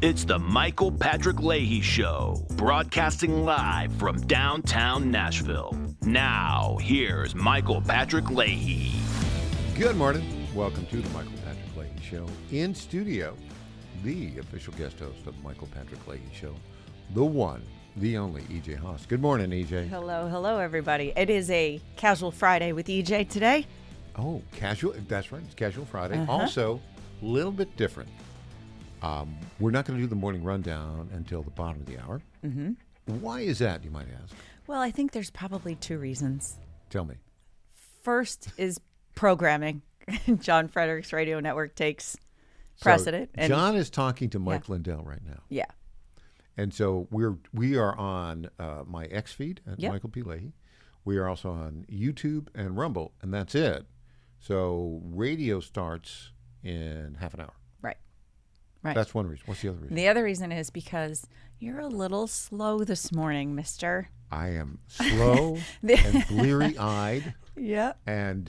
It's the Michael Patrick Leahy Show, broadcasting live from downtown Nashville. Now, here's Michael Patrick Leahy. Good morning. Welcome to the Michael Patrick Leahy Show. In studio, the official guest host of the Michael Patrick Leahy Show, the one, the only EJ Haas. Good morning, EJ. Hello, everybody. It is a casual Friday with EJ today. Oh, casual. That's right. It's Casual Friday. Also, a little bit different. We're not going to do the morning rundown until the bottom of the hour. Mm-hmm. Why is that, you might ask? Well, I think there's probably two reasons. Tell me. First is programming. John Frederick's radio network takes precedent. So John is talking to Mike Lindell right now. Yeah. And so we are on my X feed at Michael P. Leahy. We are also on YouTube and Rumble, and that's it. So radio starts in half an hour. Right. That's one reason. What's the other reason? The other reason is because you're a little slow this morning, mister. I am slow and bleary-eyed. Yeah. And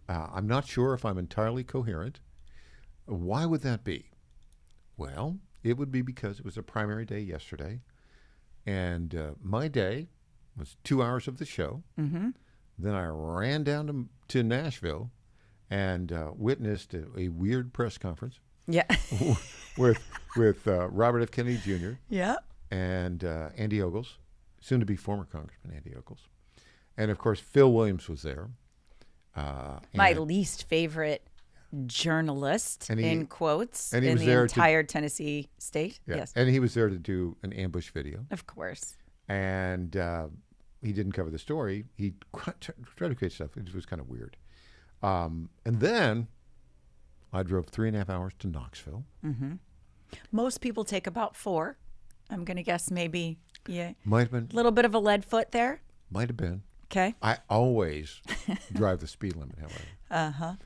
I'm not sure if I'm entirely coherent. Why would that be? Well, it would be because it was a primary day yesterday. And my day was 2 hours of the show. Mm-hmm. Then I ran down to Nashville and witnessed a weird press conference. Yeah. with Robert F. Kennedy Jr. Yeah. And Andy Ogles, soon to be former Congressman Andy Ogles, and of course Phil Williams was there. My least favorite journalist, in quotes, and he in was the there entire Tennessee state. Yeah. Yes. And he was there to do an ambush video. Of course. And he didn't cover the story. He tried to create stuff. It was kind of weird. And then I drove 3.5 hours to Knoxville. Mm-hmm. Most people take about 4. I'm going to guess maybe, Might have been. A little bit of a lead foot there. Might have been. Okay. I always drive the speed limit, however.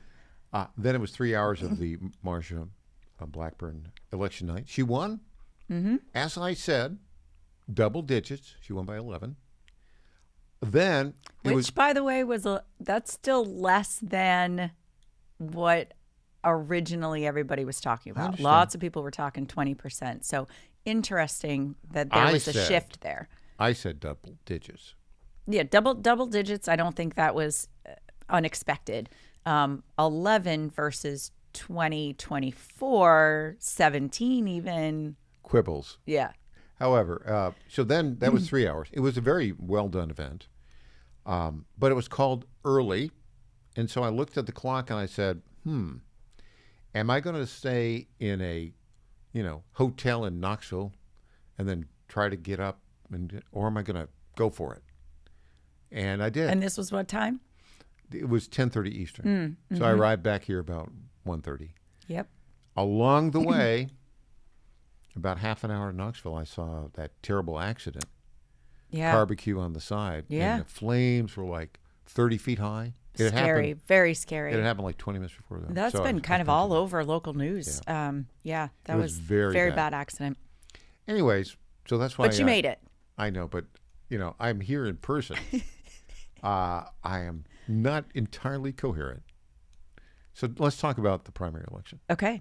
Then it was 3 hours of the Marsha Blackburn election night. She won, as I said, double digits. She won by 11. Then Which, by the way, that's still less than what originally everybody was talking about. Lots of people were talking 20%. So interesting that there was a shift there. I said double digits. Yeah, double digits. I don't think that was unexpected. 11 versus 2024, 17 even. Quibbles. Yeah. However, so then that was 3 hours. It was a very well done event, but it was called early. And so I looked at the clock and I said, am I going to stay in a, hotel in Knoxville and then try to get up, or am I going to go for it? And I did. And this was what time? It was 10:30 Eastern. So I arrived back here about 1:30. Yep. Along the way, about half an hour in Knoxville, I saw that terrible accident. Yeah. Barbecue on the side. Yeah. And the flames were like 30 feet high. Scary, very scary. It happened like 20 minutes before that. That's been kind of all over local news. Yeah. That was very bad accident. Anyways, so that's why. But you made it. I know, but I'm here in person. I am not entirely coherent. So let's talk about the primary election. Okay.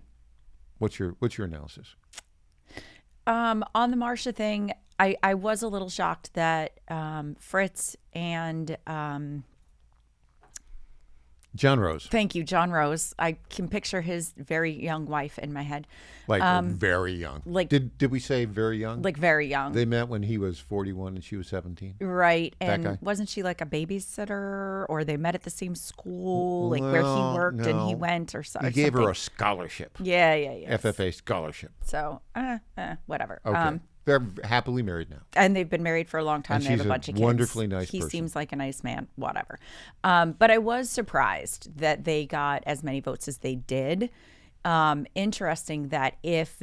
What's your analysis? On the Marsha thing, I was a little shocked that Fritz and John Rose. Thank you, John Rose. I can picture his very young wife in my head. Like very young. Like did we say very young? Like very young. They met when he was 41 and she was 17. Right. That And guy? wasn't she like a babysitter, or they met at the same school, like where he worked and he went or something? He gave her a scholarship. Yeah. FFA scholarship. So, whatever. Okay. They're happily married now. And they've been married for a long time. And they have she's a bunch of kids. Wonderfully nice He person. seems like a nice man, whatever. But I was surprised that they got as many votes as they did. Interesting that if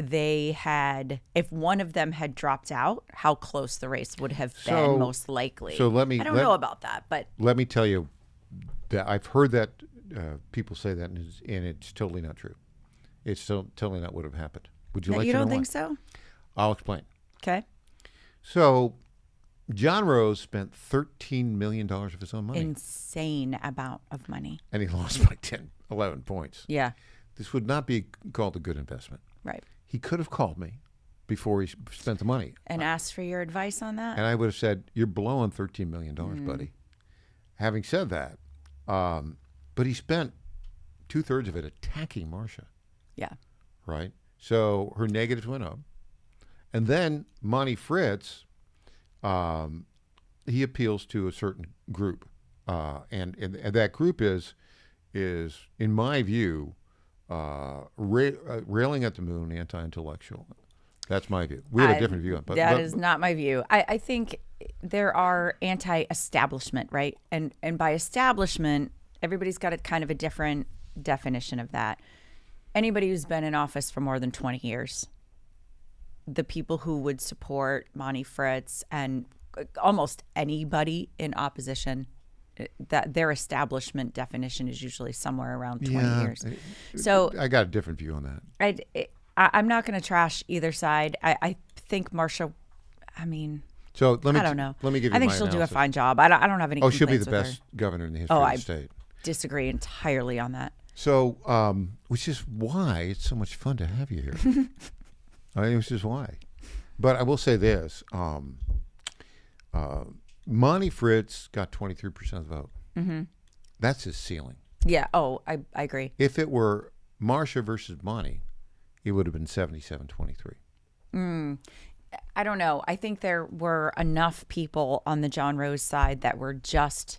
one of them had dropped out, how close the race would have been most likely. So I don't know about that, but let me tell you that I've heard that people say that, and it's totally not true. It's totally not what would have happened. Would you like to know? You don't why? think so? I'll explain. Okay. So John Rose spent $13 million of his own money. Insane amount of money. And he lost by 10, 11 points. Yeah. This would not be called a good investment. Right. He could have called me before he spent the money. And asked for your advice on that? And I would have said, you're blowing $13 million, buddy. Having said that, but he spent 2/3 of it attacking Marcia. Yeah. Right? So her negatives went up. And then Monty Fritz, he appeals to a certain group. And that group is in my view, railing at the moon, anti-intellectual. That's my view. We have a different view on it. That is not my view. I think there are anti-establishment, right? And by establishment, everybody's got a kind of a different definition of that. Anybody who's been in office for more than 20 years, the people who would support Monty Fritz and almost anybody in opposition, that their establishment definition is usually somewhere around 20 years. So I got a different view on that. I'm not going to trash either side. I think Marcia, I mean, so I don't know. Let me give you I think my she'll do a analysis. fine job. I don't have any complaints she'll be the with best her. governor in the history of the state. Disagree entirely on that. So, which is why it's so much fun to have you here. Which is why. But I will say this. Monty Fritz got 23% of the vote. Mm-hmm. That's his ceiling. Yeah. Oh, I agree. If it were Marcia versus Monty, it would have been 77-23. I don't know. I think there were enough people on the John Rose side that were just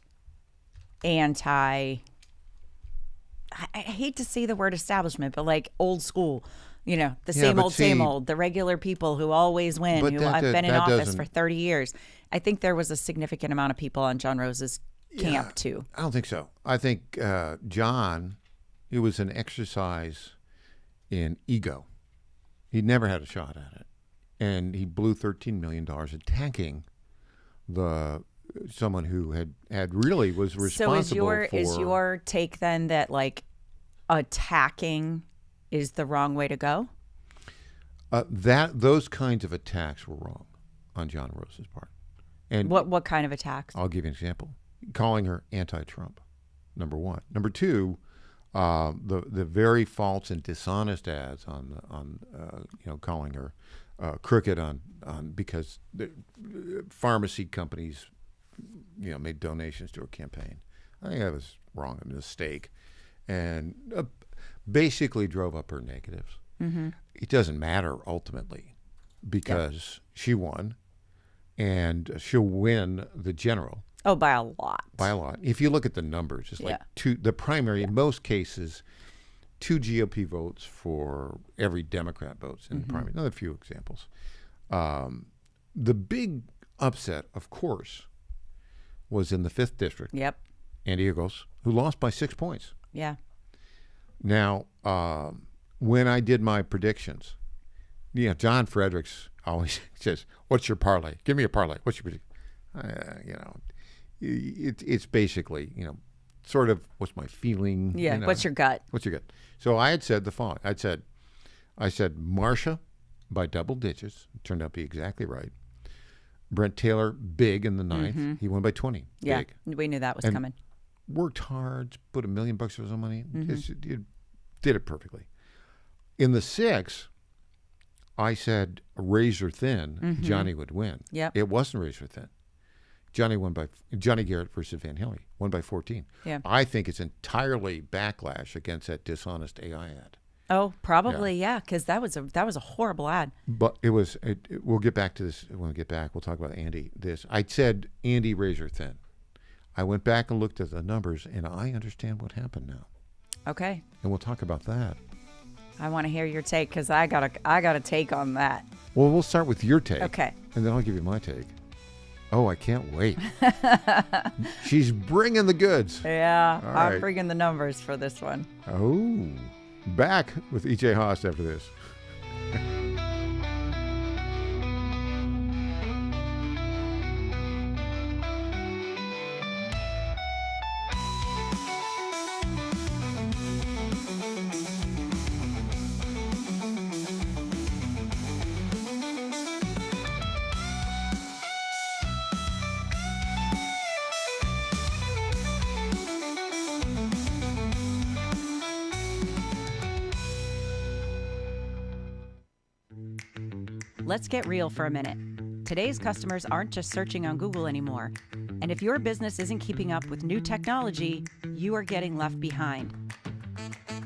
anti. I hate to say the word establishment, but like old school, the same old, the regular people who always win, who have been in office for 30 years. I think there was a significant amount of people on John Rose's camp too. I don't think so. I think John, it was an exercise in ego. He never had a shot at it. And he blew $13 million attacking someone who had really was responsible so is your take then that like attacking is the wrong way to go? Those kinds of attacks were wrong on John Rose's part. And what kind of attacks? I'll give you an example. Calling her anti-Trump, number one. Number two, the very false and dishonest ads on calling her crooked on because the pharmacy companies made donations to her campaign. I think that was wrong, a mistake, and basically drove up her negatives. Mm-hmm. It doesn't matter ultimately because she won, and she'll win the general. Oh, by a lot. By a lot. If you look at the numbers, it's like the primary, in most cases, 2 GOP votes for every Democrat votes in the primary. Another few examples. The big upset, of course, was in the 5th district. Yep. Andy Eagles, who lost by 6 points. Yeah. Now, when I did my predictions, John Fredericks always says, "What's your parlay? Give me a parlay. What's your prediction?" It's basically, sort of what's my feeling. Yeah. What's your gut? What's your gut? So I had said the following. I said Marcia by double digits. It turned out to be exactly right. Brent Taylor big in the 9th. Mm-hmm. He won by 20. Yeah, big. We knew that was coming. Worked hard, put $1 million of his own money. Mm-hmm. Did it perfectly. In the 6th, I said razor thin, mm-hmm. Johnny would win. Yep. It wasn't razor thin. Johnny Garrett versus Van Hille won by 14. Yeah. I think it's entirely backlash against that dishonest AI ad. Oh, probably, yeah, because that was a horrible ad. But it was. We'll get back to this when we get back. We'll talk about Andy. I said Andy razor thin. I went back and looked at the numbers, and I understand what happened now. Okay. And we'll talk about that. I want to hear your take because I got a take on that. Well, we'll start with your take. Okay. And then I'll give you my take. Oh, I can't wait. She's bringing the goods. Yeah, All I'm right. bringing the numbers for this one. Oh, back with E.J. Haas after this. Let's get real for a minute. Today's customers aren't just searching on Google anymore. And if your business isn't keeping up with new technology, you are getting left behind.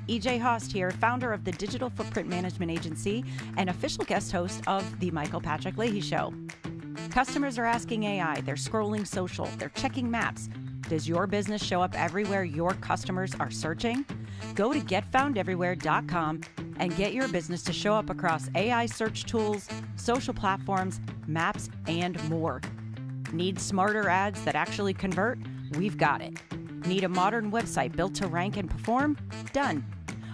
EJ Host here, founder of the Digital Footprint Management Agency and official guest host of The Michael Patrick Leahy Show. Customers are asking AI, they're scrolling social, they're checking maps. Does your business show up everywhere your customers are searching? Go to getfoundeverywhere.com and get your business to show up across AI search tools, social platforms, maps, and more. Need smarter ads that actually convert? We've got it. Need a modern website built to rank and perform? Done.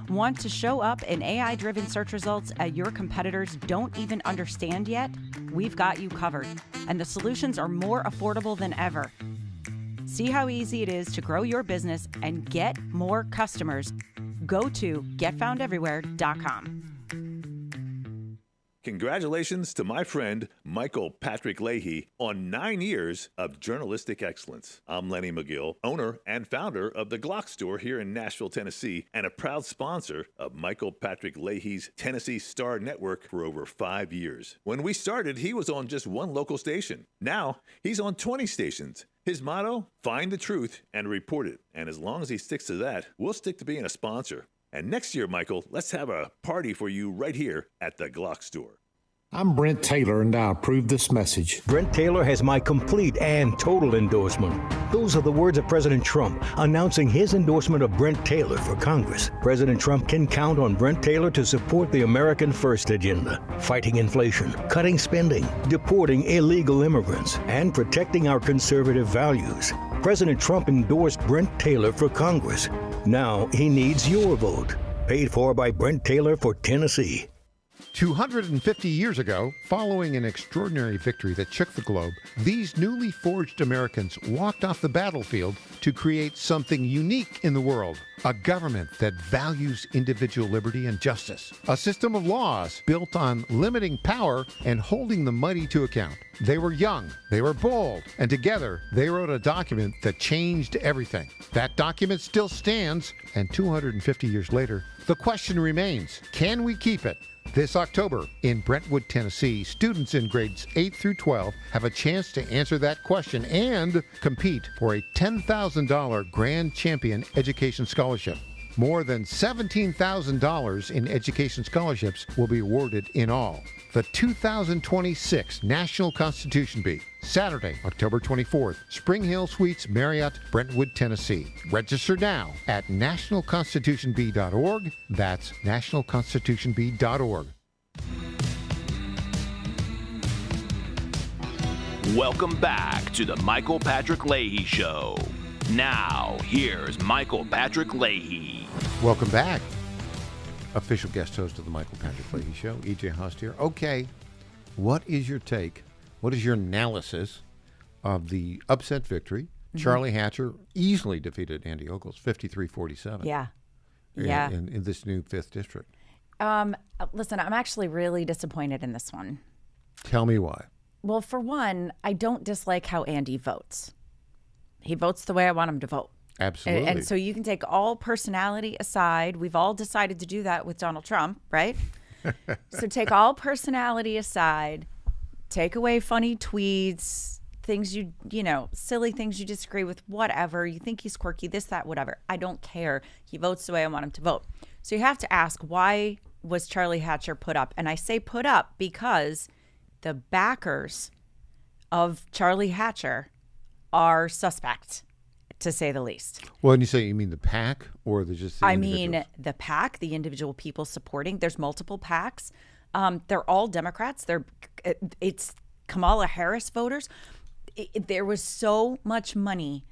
Want to show up in AI-driven search results that your competitors don't even understand yet? We've got you covered, and the solutions are more affordable than ever. See how easy it is to grow your business and get more customers. Go to getfoundeverywhere.com. Congratulations to my friend Michael Patrick Leahy on 9 years of journalistic excellence. I'm Lenny McGill, owner and founder of the Glock Store here in Nashville, Tennessee, and a proud sponsor of Michael Patrick Leahy's Tennessee Star Network for over 5 years. When we started, he was on just one local station. Now, he's on 20 stations. His motto, find the truth and report it. And as long as he sticks to that, we'll stick to being a sponsor. And next year, Michael, let's have a party for you right here at the Glock Store. I'm Brent Taylor, and I approve this message. Brent Taylor has my complete and total endorsement. Those are the words of President Trump announcing his endorsement of Brent Taylor for Congress. President Trump can count on Brent Taylor to support the American First agenda, fighting inflation, cutting spending, deporting illegal immigrants, and protecting our conservative values. President Trump endorsed Brent Taylor for Congress. Now he needs your vote. Paid for by Brent Taylor for Tennessee. 250 years ago, following an extraordinary victory that shook the globe, these newly forged Americans walked off the battlefield to create something unique in the world. A government that values individual liberty and justice. A system of laws built on limiting power and holding the mighty to account. They were young, they were bold, and together they wrote a document that changed everything. That document still stands, and 250 years later, the question remains, can we keep it? This October in Brentwood, Tennessee, students in grades 8 through 12 have a chance to answer that question and compete for a $10,000 Grand Champion Education Scholarship. More than $17,000 in education scholarships will be awarded in all. The 2026 National Constitution Bee, Saturday, October 24th, Spring Hill Suites, Marriott, Brentwood, Tennessee. Register now at nationalconstitutionbee.org. That's nationalconstitutionbee.org. Welcome back to the Michael Patrick Leahy Show. Now, here's Michael Patrick Leahy. Welcome back. Official guest host of the Michael Patrick Leahy Show, EJ Host here. Okay, what is your take? What is your analysis of the upset victory? Mm-hmm. Charlie Hatcher easily defeated Andy Ogles, 53-47. Yeah. In this new 5th district. Listen, I'm actually really disappointed in this one. Tell me why. Well, for one, I don't dislike how Andy votes. He votes the way I want him to vote. Absolutely. And so you can take all personality aside. We've all decided to do that with Donald Trump, right? So take all personality aside, take away funny tweets, things you know, silly things you disagree with, whatever. You think he's quirky, this, that, whatever. I don't care. He votes the way I want him to vote. So you have to ask, why was Charlie Hatcher put up? And I say put up because the backers of Charlie Hatcher are suspect, to say the least. Well, when you mean the PAC or just the individuals? I mean the PAC, the individual people supporting. There's multiple PACs. They're all Democrats. It's Kamala Harris voters. There was so much money.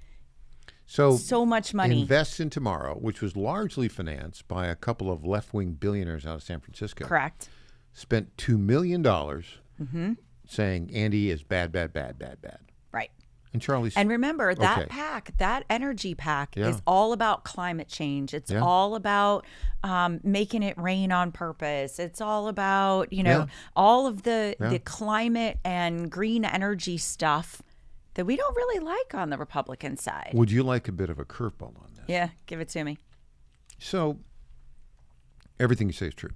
So much money. Invest in Tomorrow, which was largely financed by a couple of left-wing billionaires out of San Francisco. Correct. Spent $2 million saying Andy is bad. Right. And remember, that PAC, that energy PAC, is all about climate change. It's all about making it rain on purpose. It's all about, all of the climate and green energy stuff that we don't really like on the Republican side. Would you like a bit of a curveball on this? Yeah, give it to me. So, everything you say is true.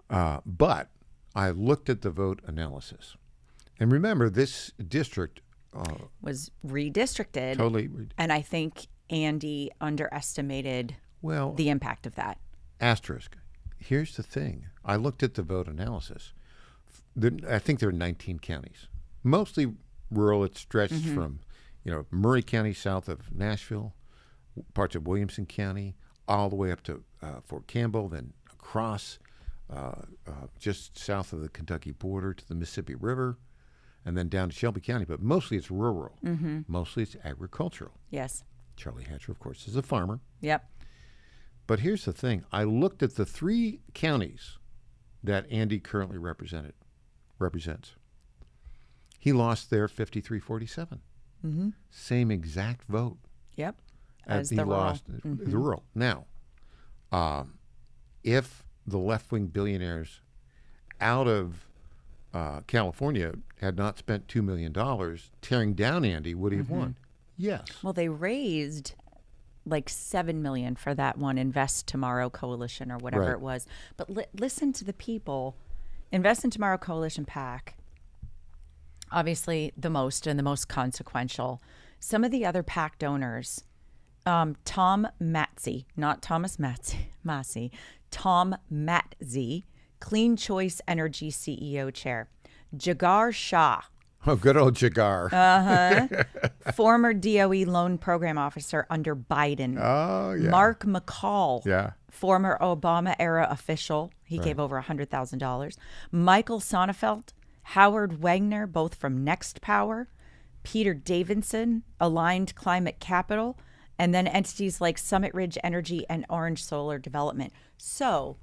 But I looked at the vote analysis. And remember, this district was redistricted. Totally. And I think Andy underestimated the impact of that. Asterisk. Here's the thing. I looked at the vote analysis. I think there are 19 counties, mostly rural. It stretched from, Murray County south of Nashville, parts of Williamson County, all the way up to Fort Campbell, then across just south of the Kentucky border to the Mississippi River, and then down to Shelby County. But mostly it's rural. Mostly it's agricultural. Yes. Charlie Hatcher, of course, is a farmer. Yep. But here's the thing. I looked at the 3 counties that Andy currently represents. He lost there 53-47. Same exact vote. Yep. As he lost the rural. Now, if the left-wing billionaires out of California had not spent $2 million tearing down Andy, would he have won? Yes. Well, they raised like $7 million for that one Invest Tomorrow Coalition or whatever it was. But listen to the people. Invest in Tomorrow Coalition PAC, obviously the most consequential. Some of the other PAC donors, Tom Matzy, not Thomas Massey, Tom Matzy, Clean Choice Energy CEO Chair, Jagar Shah. Oh, good old Jagar. Former DOE loan program officer under Biden. Oh, yeah. Mark McCall. Yeah. Former Obama-era official. He gave over $100,000. Michael Sonnefeld, Howard Wagner, both from Next Power. Peter Davidson, Aligned Climate Capital. And then entities like Summit Ridge Energy and Orange Solar Development. So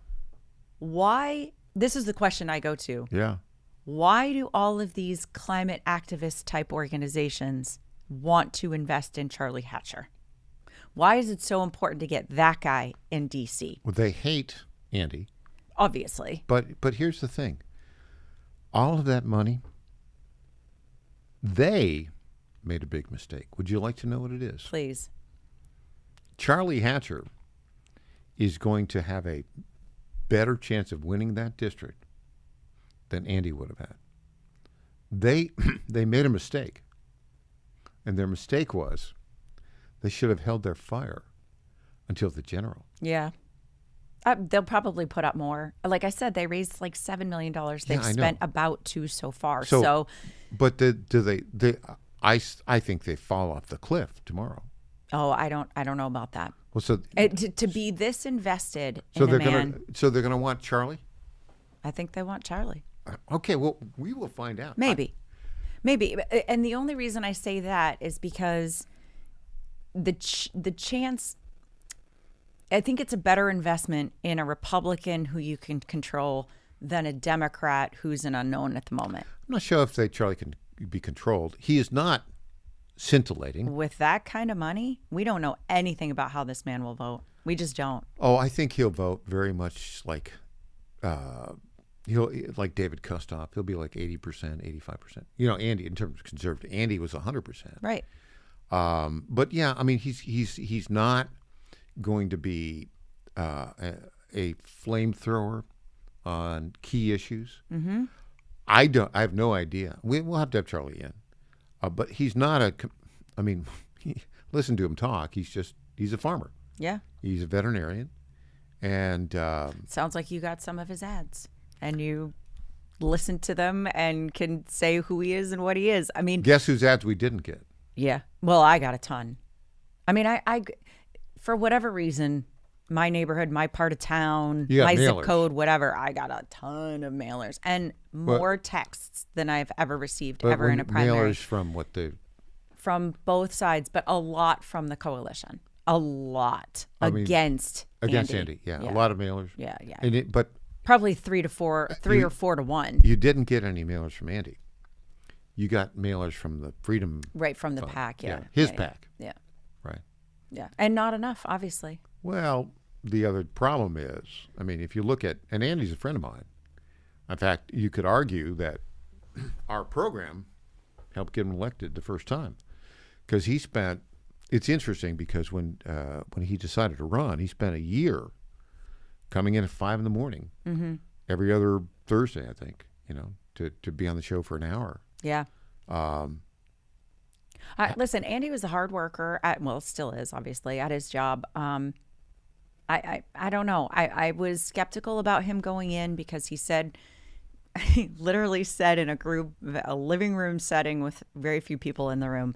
why, this is the question I go to. Yeah. Why do all of these climate activist type organizations want to invest in Charlie Hatcher? Why is it so important to get that guy in D.C.? Well, they hate Andy. Obviously. But here's the thing. All of that money, they made a big mistake. Would you like to know what it is? Please. Charlie Hatcher is going to have a better chance of winning that district than Andy would have had. They made a mistake. And their mistake was they should have held their fire until the general. Yeah. They'll probably put up more. Like I said, they raised like $7 million. They've spent about $2 million so far. So but do they I think they fall off the cliff tomorrow. Oh, I don't know about that. Well, so to be this invested in a man. So they're gonna want Charlie? I think they want Charlie. Okay, well, we will find out. Maybe. And the only reason I say that is because the chance, I think it's a better investment in a Republican who you can control than a Democrat who's an unknown at the moment. I'm not sure if Charlie can be controlled. He is not scintillating. With that kind of money, we don't know anything about how this man will vote. We just don't. Oh, I think he'll vote very much like like David Kustoff. He'll be like 80%, 85%. Andy, in terms of conservative, Andy was 100%. Right. But yeah, I mean, he's not going to be a flamethrower on key issues. Mm-hmm. I have no idea. We'll have to have Charlie in, but he's not listen to him talk. He's a farmer. Yeah. He's a veterinarian, and sounds like you got some of his ads. And you listen to them and can say who he is and what he is. I mean, guess whose ads we didn't get? Yeah. Well, I got a ton. I mean, I for whatever reason, my neighborhood, my part of town, my zip code, whatever, I got a ton of mailers and more texts than I've ever received ever in a primary. Mailers from what from both sides, but a lot from the coalition. A lot against Andy. Yeah, a lot of mailers. Yeah, yeah. But probably 3 or 4 to 1. You didn't get any mailers from Andy. You got mailers from the Freedom Right, from the Fund. PAC, yeah. His PAC. Yeah. Right. Yeah. And not enough, obviously. Well, the other problem is, I mean, if you look at, and Andy's a friend of mine. In fact, you could argue that our program helped get him elected the first time. Because it's interesting because when he decided to run, he spent a year coming in at 5 a.m. every other Thursday, I think, to be on the show for an hour. Yeah. Listen, Andy was a hard worker. Still is, obviously, at his job. I don't know. I was skeptical about him going in because he literally said in a living room setting with very few people in the room,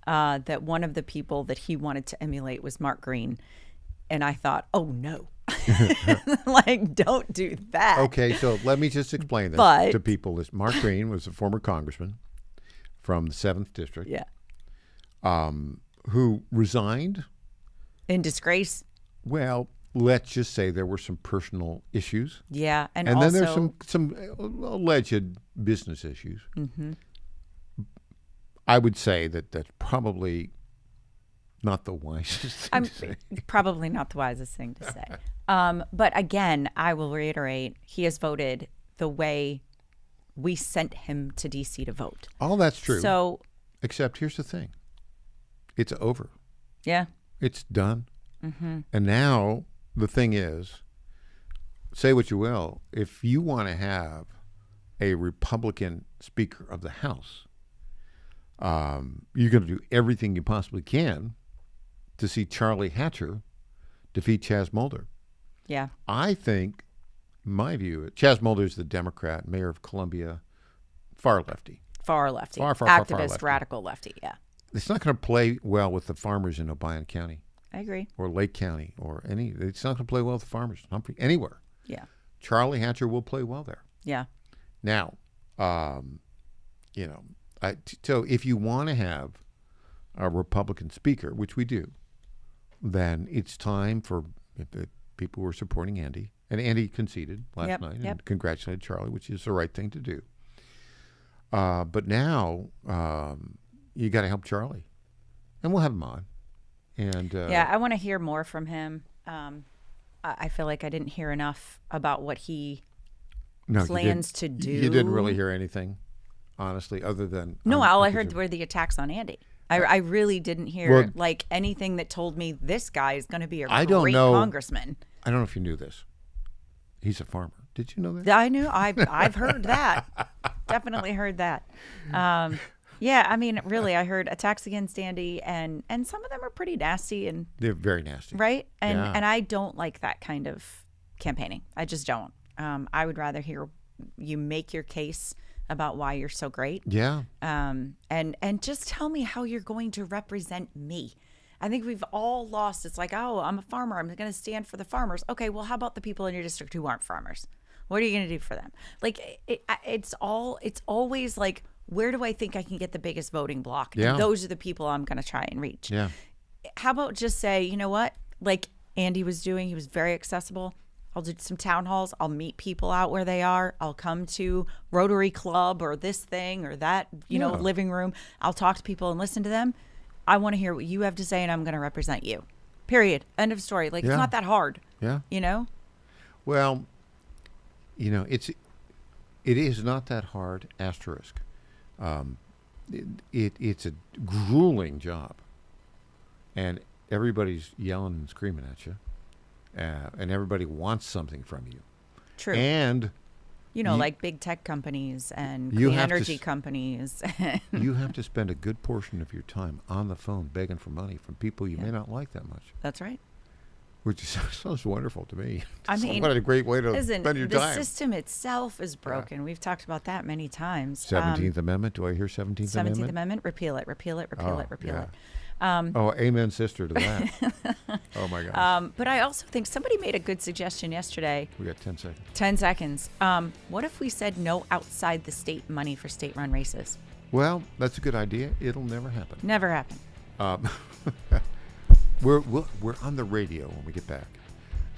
that one of the people that he wanted to emulate was Mark Green. And I thought, oh no, like, don't do that. Okay, so let me just explain this to people. Mark Green was a former congressman from the 7th District. Yeah. Who resigned. In disgrace. Well, let's just say there were some personal issues. Yeah, and then also, there's some alleged business issues. Mm-hmm. I would say that's probably not the wisest thing to say. Probably not the wisest thing to say. But again, I will reiterate, he has voted the way we sent him to D.C. to vote. All that's true. So, except here's the thing. It's over. Yeah. It's done. Mm-hmm. And now the thing is, say what you will, if you want to have a Republican Speaker of the House, you're going to do everything you possibly can to see Charlie Hatcher defeat Chaz Mulder. Yeah. I think, my view, Chaz Mulder is the Democrat, mayor of Columbia, far lefty. Far lefty. Far Activist, lefty. radical lefty, yeah. It's not going to play well with the farmers in Obion County. I agree. Or Lake County, or it's not going to play well with the farmers, anywhere. Yeah. Charlie Hatcher will play well there. Yeah. Now, so if you want to have a Republican speaker, which we do, then it's time for the people who are supporting Andy. And Andy conceded last night and congratulated Charlie, which is the right thing to do. But now you got to help Charlie. And we'll have him on. And I want to hear more from him. I feel like I didn't hear enough about what he plans to do. You didn't really hear anything, honestly, other than... all I heard were the attacks on Andy. I really didn't hear anything that told me this guy is going to be a great congressman. I don't know if you knew this. He's a farmer. Did you know that? I knew. I've heard that. Definitely heard that. Yeah, I mean, really, I heard attacks against Andy, and some of them are pretty nasty. And they're very nasty. Right? And I don't like that kind of campaigning. I just don't. I would rather hear you make your case about why you're so great. Yeah. And just tell me how you're going to represent me. I think we've all lost. It's like, oh, I'm a farmer. I'm going to stand for the farmers. Okay, well, how about the people in your district who aren't farmers? What are you going to do for them? Like, it's always like, where do I think I can get the biggest voting block? Yeah. And those are the people I'm going to try and reach. Yeah. How about just say, you know what? Like Andy was doing, he was very accessible. I'll do some town halls. I'll meet people out where they are. I'll come to Rotary Club or this thing or that, living room. I'll talk to people and listen to them. I want to hear what you have to say, and I'm going to represent you. Period. End of story. Like, it's not that hard. Yeah. Well, it is not that hard, asterisk. It's a grueling job. And everybody's yelling and screaming at you. And everybody wants something from you. True. And like big tech companies and clean energy companies. You have to spend a good portion of your time on the phone begging for money from people you may not like that much. That's right. Which sounds wonderful to me. I mean, what a great way to spend your time. The system itself is broken. Yeah. We've talked about that many times. 17th Amendment. Do I hear 17th Amendment? 17th Amendment. Repeal it. Repeal it. Repeal it. Repeal it. Amen, sister, to that. Oh, my gosh. But I also think somebody made a good suggestion yesterday. We got 10 seconds. 10 seconds. What if we said no outside the state money for state-run races? Well, that's a good idea. It'll never happen. Never happen. We're on the radio when we get back.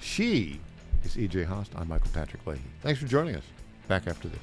She is E.J. Host. I'm Michael Patrick Leahy. Thanks for joining us. Back after this.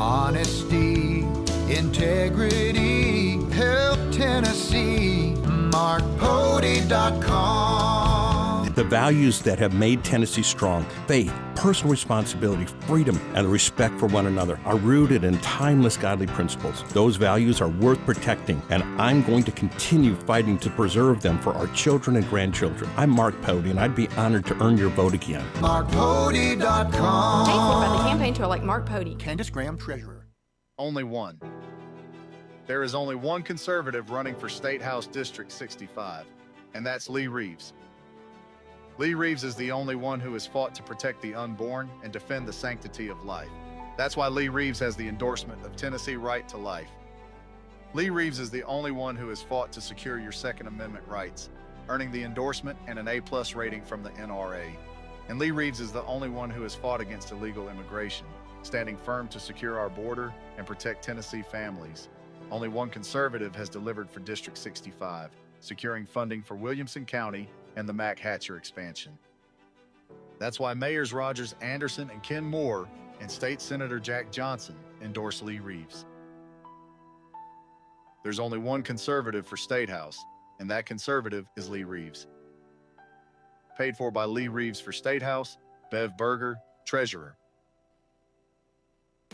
Honesty, integrity, help Tennessee. MarkPody.com. The values that have made Tennessee strong, faith, personal responsibility, freedom, and respect for one another, are rooted in timeless godly principles. Those values are worth protecting, and I'm going to continue fighting to preserve them for our children and grandchildren. I'm Mark Pody, and I'd be honored to earn your vote again. MarkPody.com. Paid for by the campaign trail like Mark Pody. Candace Graham, Treasurer. Only one. There is only one conservative running for State House District 65, and that's Lee Reeves. Lee Reeves is the only one who has fought to protect the unborn and defend the sanctity of life. That's why Lee Reeves has the endorsement of Tennessee Right to Life. Lee Reeves is the only one who has fought to secure your Second Amendment rights, earning the endorsement and an A+ rating from the NRA. And Lee Reeves is the only one who has fought against illegal immigration, standing firm to secure our border and protect Tennessee families. Only one conservative has delivered for District 65, securing funding for Williamson County and the Mac Hatcher expansion. That's why Mayors Rogers Anderson and Ken Moore and State Senator Jack Johnson endorse Lee Reeves. There's only one conservative for State House, and that conservative is Lee Reeves. Paid for by Lee Reeves for State House, Bev Berger, Treasurer.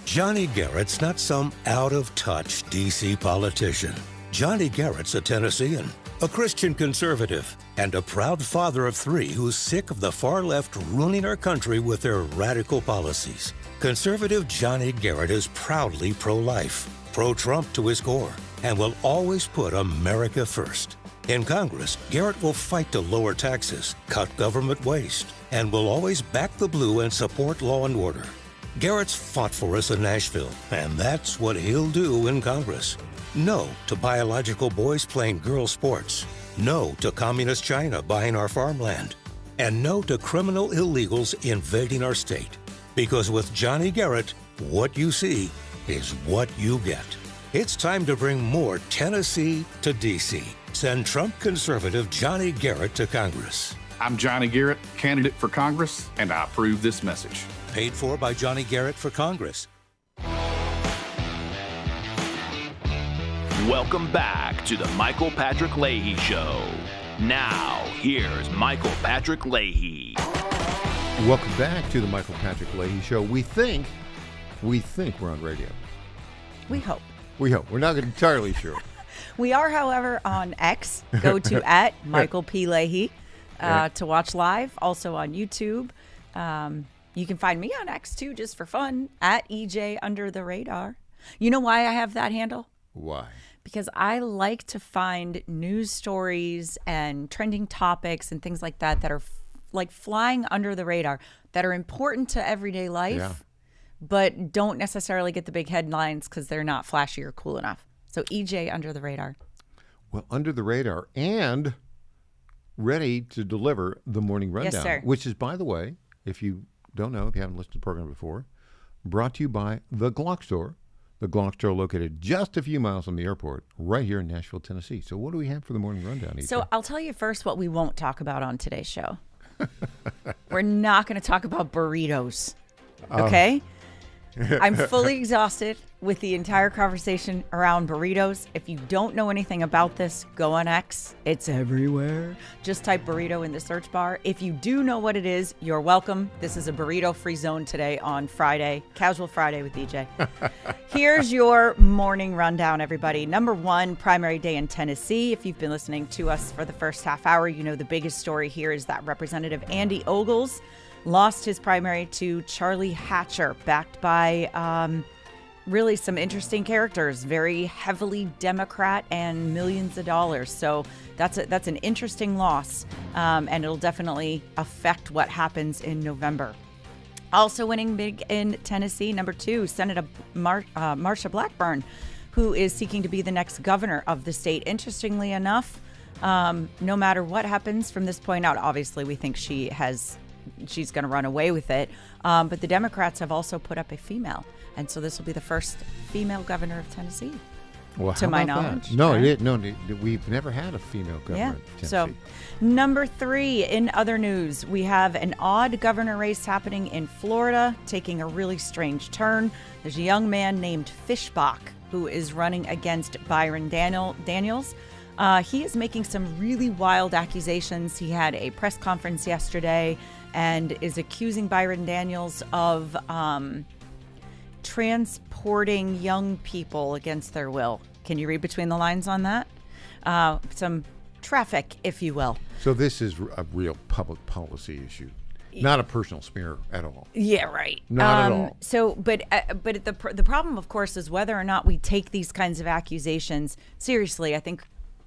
Johnny Garrett's not some out-of-touch D.C. politician. Johnny Garrett's a Tennessean, a Christian conservative, and a proud father of 3 who's sick of the far left ruining our country with their radical policies. Conservative Johnny Garrett is proudly pro-life, pro-Trump to his core, and will always put America first. In Congress, Garrett will fight to lower taxes, cut government waste, and will always back the blue and support law and order. Garrett's fought for us in Nashville, and that's what he'll do in Congress. No to biological boys playing girl sports. No to communist China buying our farmland. And no to criminal illegals invading our state. Because with Johnny Garrett, what you see is what you get. It's time to bring more Tennessee to D.C. Send Trump conservative Johnny Garrett to Congress. I'm Johnny Garrett, candidate for Congress, and I approve this message. Paid for by Johnny Garrett for Congress. Welcome back to the Michael Patrick Leahy Show. Now, here's Michael Patrick Leahy. Welcome back to the Michael Patrick Leahy Show. We think we're on radio. We hope. We hope. We're not entirely sure. We are, however, on X. Go to at Michael P. Leahy to watch live. Also on YouTube. You can find me on X, too, just for fun, at EJ Under the Radar. You know why I have that handle? Why? Because I like to find news stories and trending topics and things like that are like flying under the radar, that are important to everyday life, but don't necessarily get the big headlines because they're not flashy or cool enough. So EJ Under the Radar. Well, under the radar and ready to deliver the morning rundown, yes, sir. Which is, by the way, if you don't know, if you haven't listened to the program before, brought to you by the Glock Store. The Glock Store located just a few miles from the airport, right here in Nashville, Tennessee. So what do we have for the morning rundown, EJ? So I'll tell you first what we won't talk about on today's show. We're not going to talk about burritos, okay? I'm fully exhausted with the entire conversation around burritos. If you don't know anything about this, go on X. It's everywhere. Just type burrito in the search bar. If you do know what it is, you're welcome. This is a burrito-free zone today on Friday, Casual Friday with DJ. Here's your morning rundown, everybody. Number 1, primary day in Tennessee. If you've been listening to us for the first half hour, you know the biggest story here is that Representative Andy Ogles lost his primary to Charlie Hatcher, backed by really some interesting characters, very heavily Democrat and millions of dollars. So that's an interesting loss, and it'll definitely affect what happens in November. Also winning big in Tennessee, number 2, Senator Marsha Blackburn, who is seeking to be the next governor of the state. Interestingly enough, no matter what happens from this point out, obviously we think she's going to run away with it. But the Democrats have also put up a female. And so this will be the first female governor of Tennessee. Well, to how my about that? knowledge. No, right? we've never had a female governor. Yeah. So, number 3 in other news, we have an odd governor race happening in Florida, taking a really strange turn. There's a young man named Fishbach who is running against Byron Daniels. He is making some really wild accusations. He had a press conference yesterday and is accusing Byron Daniels of transporting young people against their will. Can you read between the lines on that? Some traffic, if you will. So this is a real public policy issue, not a personal smear at all. Yeah, right. Not at all. So, but the problem, of course, is whether or not we take these kinds of accusations seriously. I think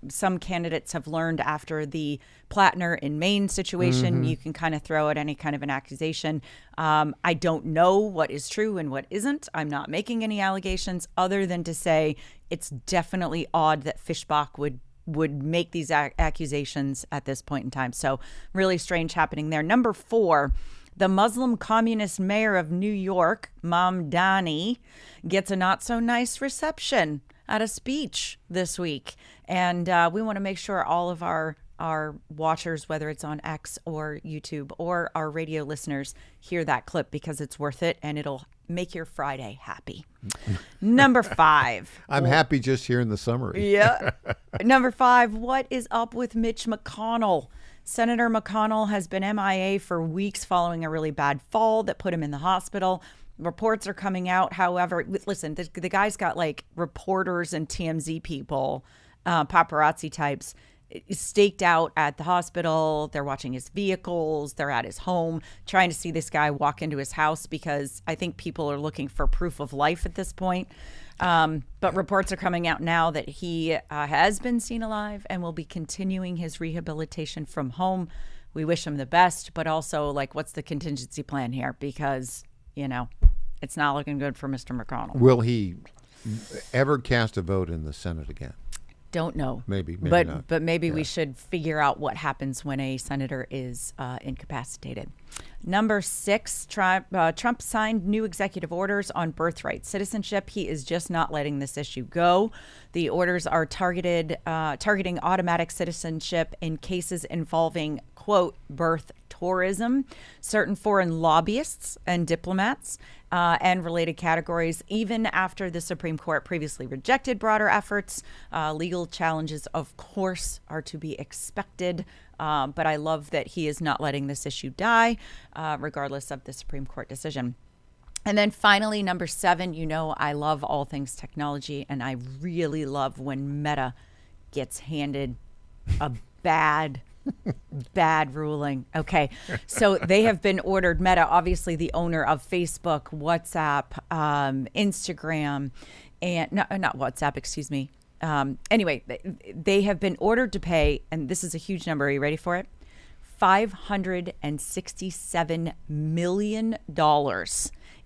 some candidates have learned after the Plattner in Maine situation, you can kind of throw out any kind of an accusation. I don't know what is true and what isn't. I'm not making any allegations other than to say it's definitely odd that Fishbach would make these accusations at this point in time. So really strange happening there. Number 4, the Muslim communist mayor of New York, Mamdani, gets a not so nice reception at a speech this week. And we want to make sure all of our watchers, whether it's on X or YouTube or our radio listeners, hear that clip because it's worth it and it'll make your Friday happy. Number 5. I'm happy just hearing the summary. Yeah. Number 5, what is up with Mitch McConnell? Senator McConnell has been MIA for weeks following a really bad fall that put him in the hospital. Reports are coming out. However, listen, the guy's got like reporters and TMZ people, paparazzi types, staked out at the hospital. They're watching his vehicles. They're at his home, trying to see this guy walk into his house because I think people are looking for proof of life at this point. But reports are coming out now that he has been seen alive and will be continuing his rehabilitation from home. We wish him the best, but also, like, what's the contingency plan here? Because, it's not looking good for Mr. McConnell. Will he ever cast a vote in the Senate again? Don't know. Maybe not. But maybe we should figure out what happens when a senator is incapacitated. Number 6, Trump signed new executive orders on birthright citizenship. He is just not letting this issue go. The orders are targeting automatic citizenship in cases involving, quote, birth tourism, certain foreign lobbyists and diplomats, and related categories. Even after the Supreme Court previously rejected broader efforts, legal challenges, of course, are to be expected. But I love that he is not letting this issue die, regardless of the Supreme Court decision. And then finally, number 7, I love all things technology, and I really love when Meta gets handed a bad ruling. Okay. So they have been ordered, Meta, obviously the owner of Facebook, WhatsApp, Instagram, and not WhatsApp, excuse me. Anyway, they have been ordered to pay, and this is a huge number. Are you ready for it? $567 million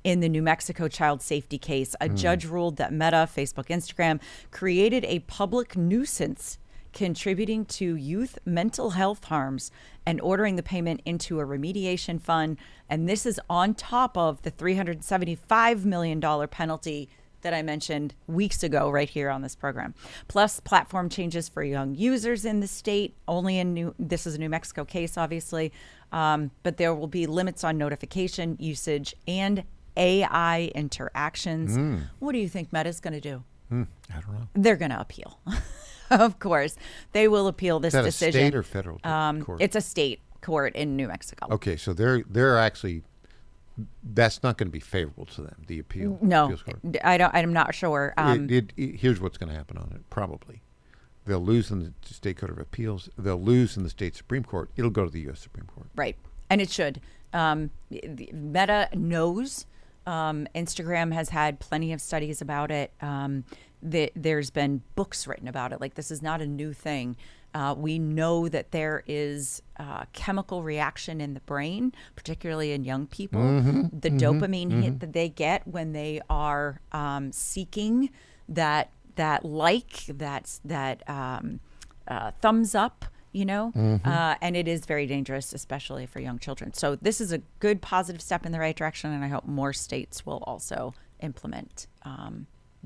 in the New Mexico child safety case. A judge ruled that Meta, Facebook, Instagram created a public nuisance contributing to youth mental health harms and ordering the payment into a remediation fund. And this is on top of the $375 million penalty that I mentioned weeks ago right here on this program. Plus platform changes for young users in the state, this is a New Mexico case, obviously, but there will be limits on notification usage and AI interactions. What do you think Meta's going to do? I don't know. They're going to appeal. Of course, they will appeal this decision. Is that a state or federal court? It's a state court in New Mexico. Okay, so they're actually, that's not going to be favorable to them. The appeal. No, I'm not sure. Here's what's going to happen on it. Probably, they'll lose in the state court of appeals. They'll lose in the state Supreme Court. It'll go to the U.S. Supreme Court. Right, and it should. Meta knows. Instagram has had plenty of studies about it. There's been books written about it. Like, this is not a new thing. We know that there is chemical reaction in the brain, particularly in young people. The dopamine hit that they get when they are seeking that thumbs up, and it is very dangerous, especially for young children. So this is a good positive step in the right direction, and I hope more states will also implement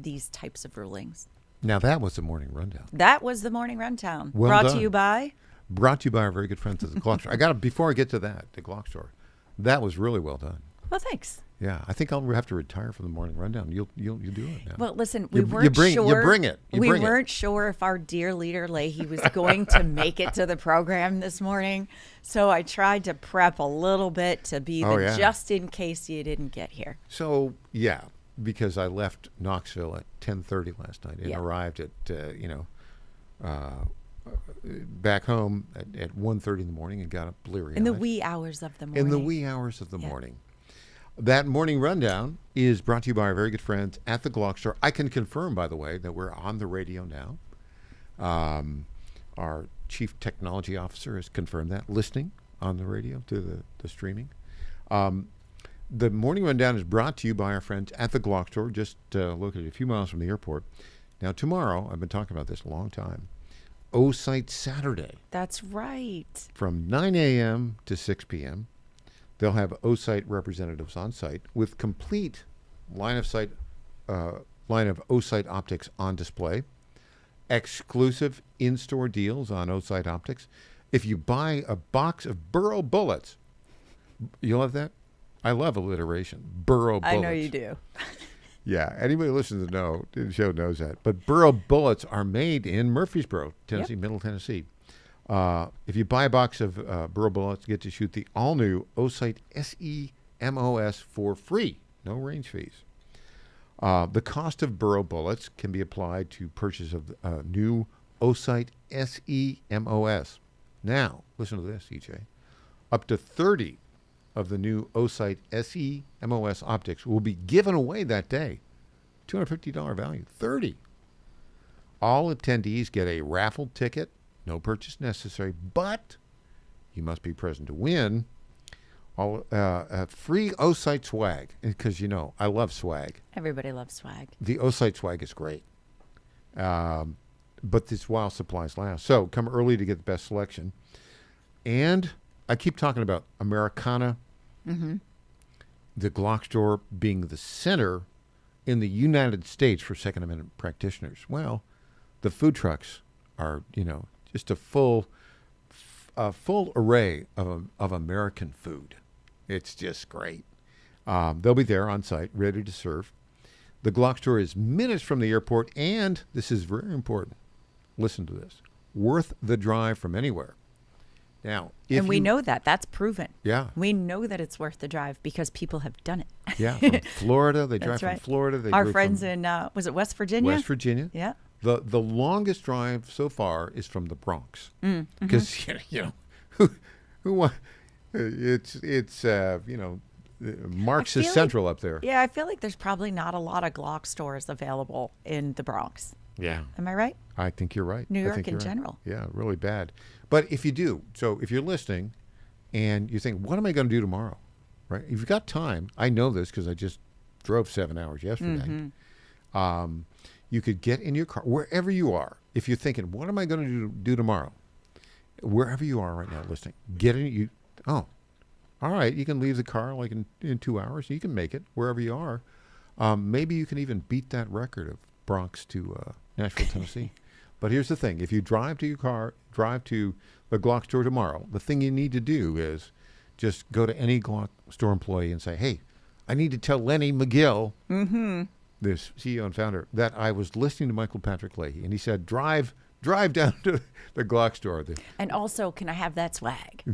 these types of rulings. Now that was the morning rundown. That was the morning rundown. Well Brought done. to you by? Brought to you by our very good friends at the Glock Store. Before I get to that, the Glock Store, that was really well done. Well, thanks. Yeah, I think I'll have to retire from the morning rundown. You'll do it now. Well, listen, we weren't you bring sure. it. We weren't sure if our dear leader Leahy was going to make it to the program this morning, so I tried to prep a little bit to be just in case you didn't get here. So yeah, because I left Knoxville at 10:30 last night and arrived at back home at 1:30 in the morning and got up bleary-eyed. In the wee hours of the morning. In the wee hours of the morning. That morning rundown is brought to you by our very good friends at the Glock Store. I can confirm, by the way, that we're on the radio now. Our chief technology officer has confirmed that, listening on the radio to the streaming. The morning rundown is brought to you by our friends at the Glock Store, just located a few miles from the airport. Now, tomorrow, I've been talking about this a long time, O-Site Saturday. That's right. From 9 a.m. to 6 p.m., they'll have O-Site representatives on site with complete line of O-Site optics on display, exclusive in-store deals on O-Site optics. If you buy a box of Burrow bullets, you love that? I love alliteration. Burrow bullets. I know you do. Yeah, anybody who listens to the show knows that. But Burrow bullets are made in Murfreesboro, Tennessee, Middle Tennessee. If you buy a box of Burrow bullets, you get to shoot the all-new O-Site SE MOS for free. No range fees. The cost of Burrow bullets can be applied to purchase of new O-Site SE MOS. Now, listen to this, EJ. Up to 30 of the new O-Site SE MOS optics will be given away that day. $250 value. 30. All attendees get a raffle ticket. No purchase necessary, but you must be present to win. Free O-Site swag, because I love swag. Everybody loves swag. The O-Site swag is great, but this while supplies last. So come early to get the best selection. And I keep talking about Americana, the Glock Store being the center in the United States for Second Amendment practitioners. Well, the food trucks are, just a full array of American food. It's just great. They'll be there on site, ready to serve. The Glock Store is minutes from the airport, and this is very important. Listen to this. Worth the drive from anywhere. Now, and we know that. That's proven. Yeah. We know that it's worth the drive because people have done it. Yeah, from Florida. They drive right. from Florida. Our friends in, was it West Virginia? West Virginia. Yeah. The longest drive so far is from the Bronx, because who it's Marxist Central up there. Yeah, I feel like there's probably not a lot of Glock stores available in the Bronx. Yeah, am I right? I think you're right. New York in general. Yeah, really bad. But if you do, so if you're listening, and you think, what am I going to do tomorrow? Right? If you've got time, I know this because I just drove 7 hours yesterday. You could get in your car, wherever you are. If you're thinking, what am I going to do tomorrow? Wherever you are right now listening, get in. All right, you can leave the car like in 2 hours. You can make it wherever you are. Maybe you can even beat that record of Bronx to Nashville, Tennessee. But here's the thing. If you drive to the Glock Store tomorrow, the thing you need to do is just go to any Glock Store employee and say, hey, I need to tell Lenny McGill, this CEO and founder, that I was listening to Michael Patrick Leahy, and he said, drive down to the Glock Store. And also, can I have that swag?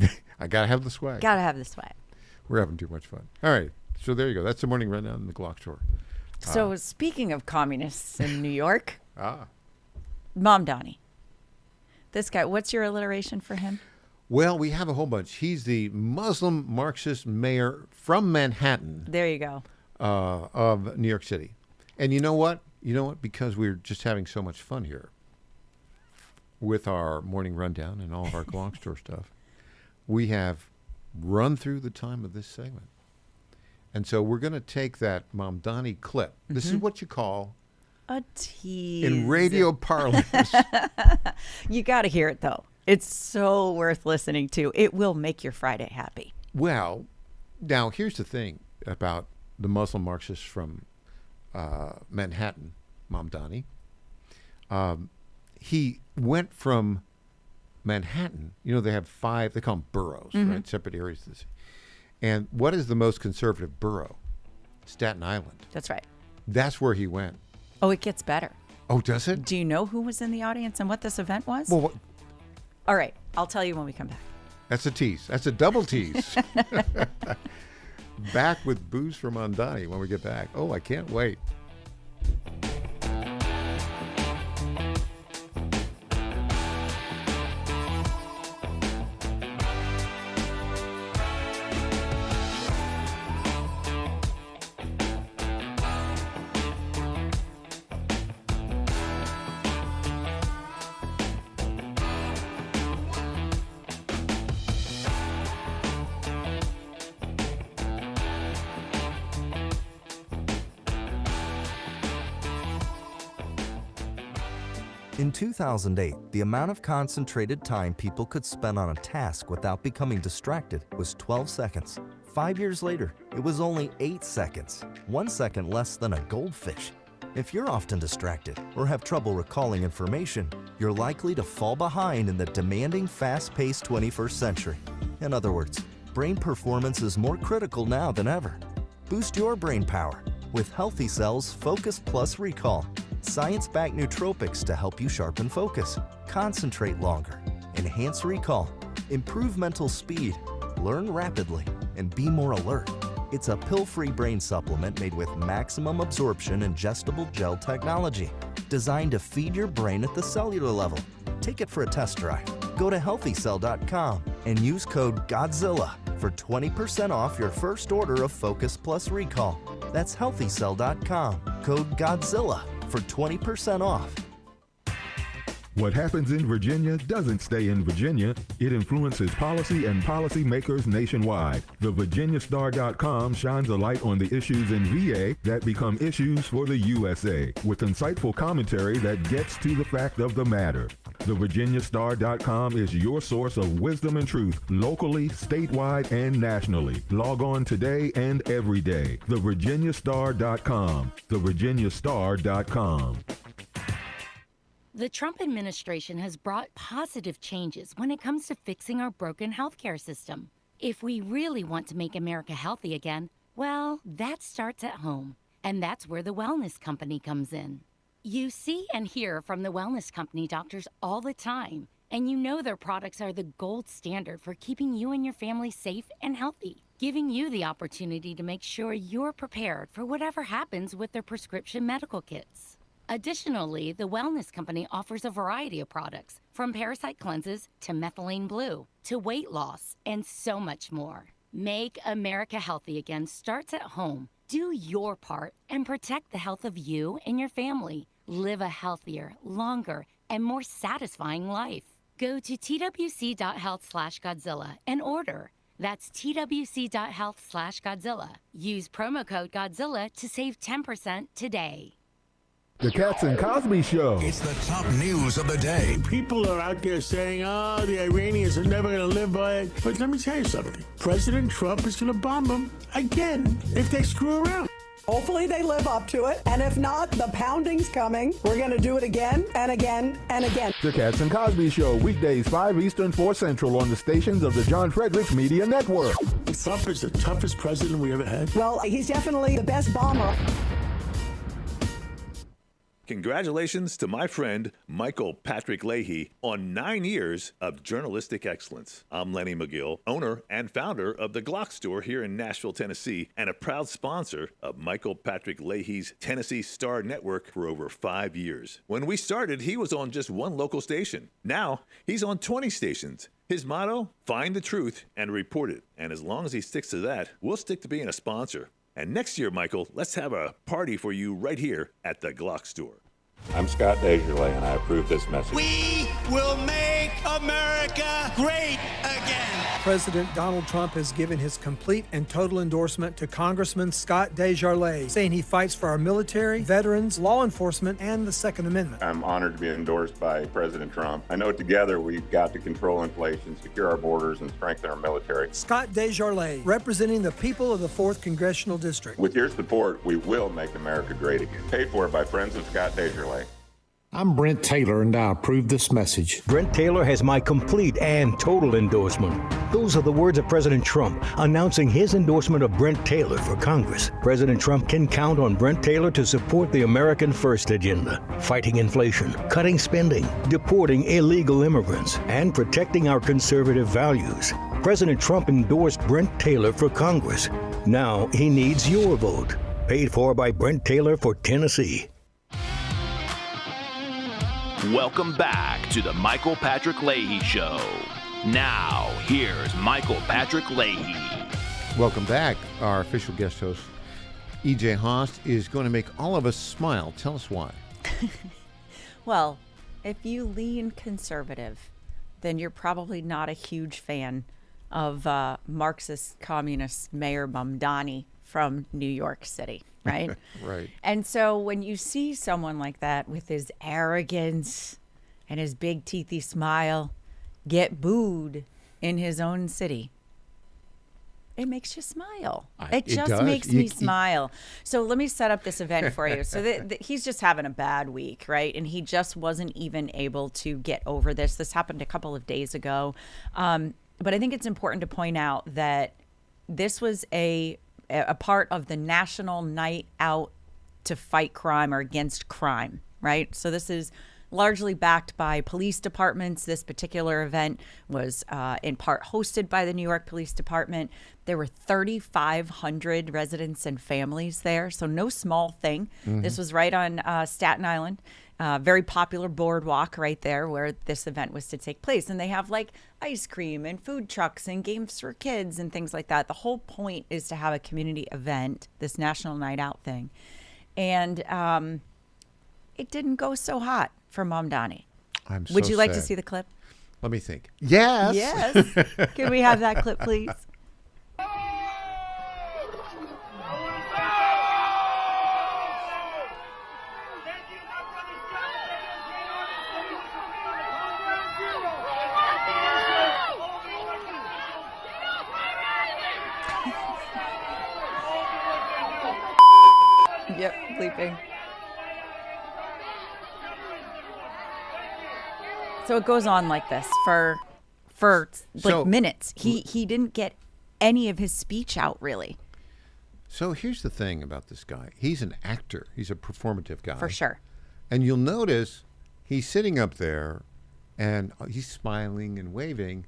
I got to have the swag. Got to have the swag. We're having too much fun. All right. So there you go. That's the morning rundown in the Glock Store. So speaking of communists in New York, Mom Donnie. This guy, what's your alliteration for him? Well, we have a whole bunch. He's the Muslim Marxist mayor from Manhattan. There you go. Of New York City. And you know what? Because we're just having so much fun here with our morning rundown and all of our Glock Store stuff, we have run through the time of this segment. And so we're going to take that Mom Donnie clip. This is what you call a tease. In radio parlance. You got to hear it, though. It's so worth listening to. It will make your Friday happy. Well, now here's the thing about the Muslim Marxists from Manhattan, Mom Donnie. he went from Manhattan. You know, they have 5, they call them boroughs, right? Separate areas of the city. And what is the most conservative borough? Staten Island. That's right. That's where he went. Oh, it gets better. Oh, does it? Do you know who was in the audience and what this event was? Well, all right. I'll tell you when we come back. That's a tease. That's a double tease. Back with Booze from Mondani when we get back. Oh, I can't wait. In 2008, the amount of concentrated time people could spend on a task without becoming distracted was 12 seconds. 5 years later, it was only 8 seconds, 1 second less than a goldfish. If you're often distracted or have trouble recalling information, you're likely to fall behind in the demanding, fast-paced 21st century. In other words, brain performance is more critical now than ever. Boost your brain power with Healthy Cells Focus Plus Recall. Science-backed nootropics to help you sharpen focus, concentrate longer, enhance recall, improve mental speed, learn rapidly, and be more alert. It's a pill-free brain supplement made with maximum absorption ingestible gel technology, designed to feed your brain at the cellular level. Take it for a test drive. Go to healthycell.com and use code GODZILLA for 20% off your first order of Focus Plus Recall. That's healthycell.com, code GODZILLA for 20% off. What happens in Virginia doesn't stay in Virginia. It influences policy and policymakers nationwide. The VirginiaStar.com shines a light on the issues in VA that become issues for the USA, with insightful commentary that gets to the fact of the matter. The VirginiaStar.com is your source of wisdom and truth, locally, statewide, and nationally. Log on today and every day. The VirginiaStar.com. The VirginiaStar.com. The Trump administration has brought positive changes when it comes to fixing our broken healthcare system. If we really want to make America healthy again, well, that starts at home. And that's where the Wellness Company comes in. You see and hear from the Wellness Company doctors all the time, and you know their products are the gold standard for keeping you and your family safe and healthy, giving you the opportunity to make sure you're prepared for whatever happens with their prescription medical kits. Additionally, the Wellness Company offers a variety of products, from parasite cleanses to methylene blue to weight loss and so much more. Make America healthy again starts at home. Do your part and protect the health of you and your family. Live a healthier, longer, and more satisfying life. Go to twc.health/Godzilla and order. That's twc.health/Godzilla. Use promo code Godzilla to save 10% today. The Cats and Cosby Show. It's the top news of the day. People are out there saying, the Iranians are never going to live by it. But let me tell you something. President Trump is going to bomb them again if they screw around. Hopefully they live up to it. And if not, the pounding's coming. We're going to do it again and again and again. The Cats and Cosby Show, weekdays 5 Eastern, 4 Central on the stations of the John Fredericks Media Network. Trump is the toughest president we ever had. Well, he's definitely the best bomber. Congratulations to my friend Michael Patrick Leahy on 9 years of journalistic excellence. I'm Lenny McGill, owner and founder of the Glock Store here in Nashville, Tennessee, and a proud sponsor of Michael Patrick Leahy's Tennessee Star Network for over 5 years. When we started, he was on just one local station. Now, he's on 20 stations. His motto, find the truth and report it. And as long as he sticks to that, we'll stick to being a sponsor. And next year, Michael, let's have a party for you right here at the Glock Store. I'm Scott Desjardins, and I approve this message. We will make America great again. President Donald Trump has given his complete and total endorsement to Congressman Scott Desjardins, saying he fights for our military, veterans, law enforcement, and the Second Amendment. I'm honored to be endorsed by President Trump. I know together we've got to control inflation, secure our borders, and strengthen our military. Scott Desjardins, representing the people of the 4th Congressional District. With your support, we will make America great again. Paid for by friends of Scott Desjardins. I'm Brent Taylor, and I approve this message. Brent Taylor has my complete and total endorsement. Those are the words of President Trump announcing his endorsement of Brent Taylor for Congress. President Trump can count on Brent Taylor to support the American First agenda, fighting inflation, cutting spending, deporting illegal immigrants, and protecting our conservative values. President Trump endorsed Brent Taylor for Congress. Now he needs your vote. Paid for by Brent Taylor for Tennessee. Welcome back to the Michael Patrick Leahy Show. Now, here's Michael Patrick Leahy. Welcome back. Our official guest host, E.J. Haas, is going to make all of us smile. Tell us why. Well, if you lean conservative, then you're probably not a huge fan of Marxist communist Mayor Mamdani from New York City, right? Right. And so when you see someone like that with his arrogance and his big teethy smile get booed in his own city, it makes you smile. It just makes me smile. So let me set up this event for you. So he's just having a bad week, right? And he just wasn't even able to get over this. This happened a couple of days ago. But I think it's important to point out that this was a part of the National Night Out to Fight Crime or Against Crime, right? So this is largely backed by police departments. This particular event was in part hosted by the New York Police Department. There were 3,500 residents and families there, so no small thing. Mm-hmm. This was right on Staten Island. Very popular boardwalk right there where this event was to take place. And they have like ice cream and food trucks and games for kids and things like that. The whole point is to have a community event, this National Night Out thing. And it didn't go so hot for Mamdani. I'm so Would you like to sad. see the clip? Let me think. Yes. Yes. Can we have that clip, please? Yep, bleeping. So it goes on like this for like minutes. He didn't get any of his speech out really. So here's the thing about this guy. He's an actor. He's a performative guy. For sure. And you'll notice he's sitting up there and he's smiling and waving,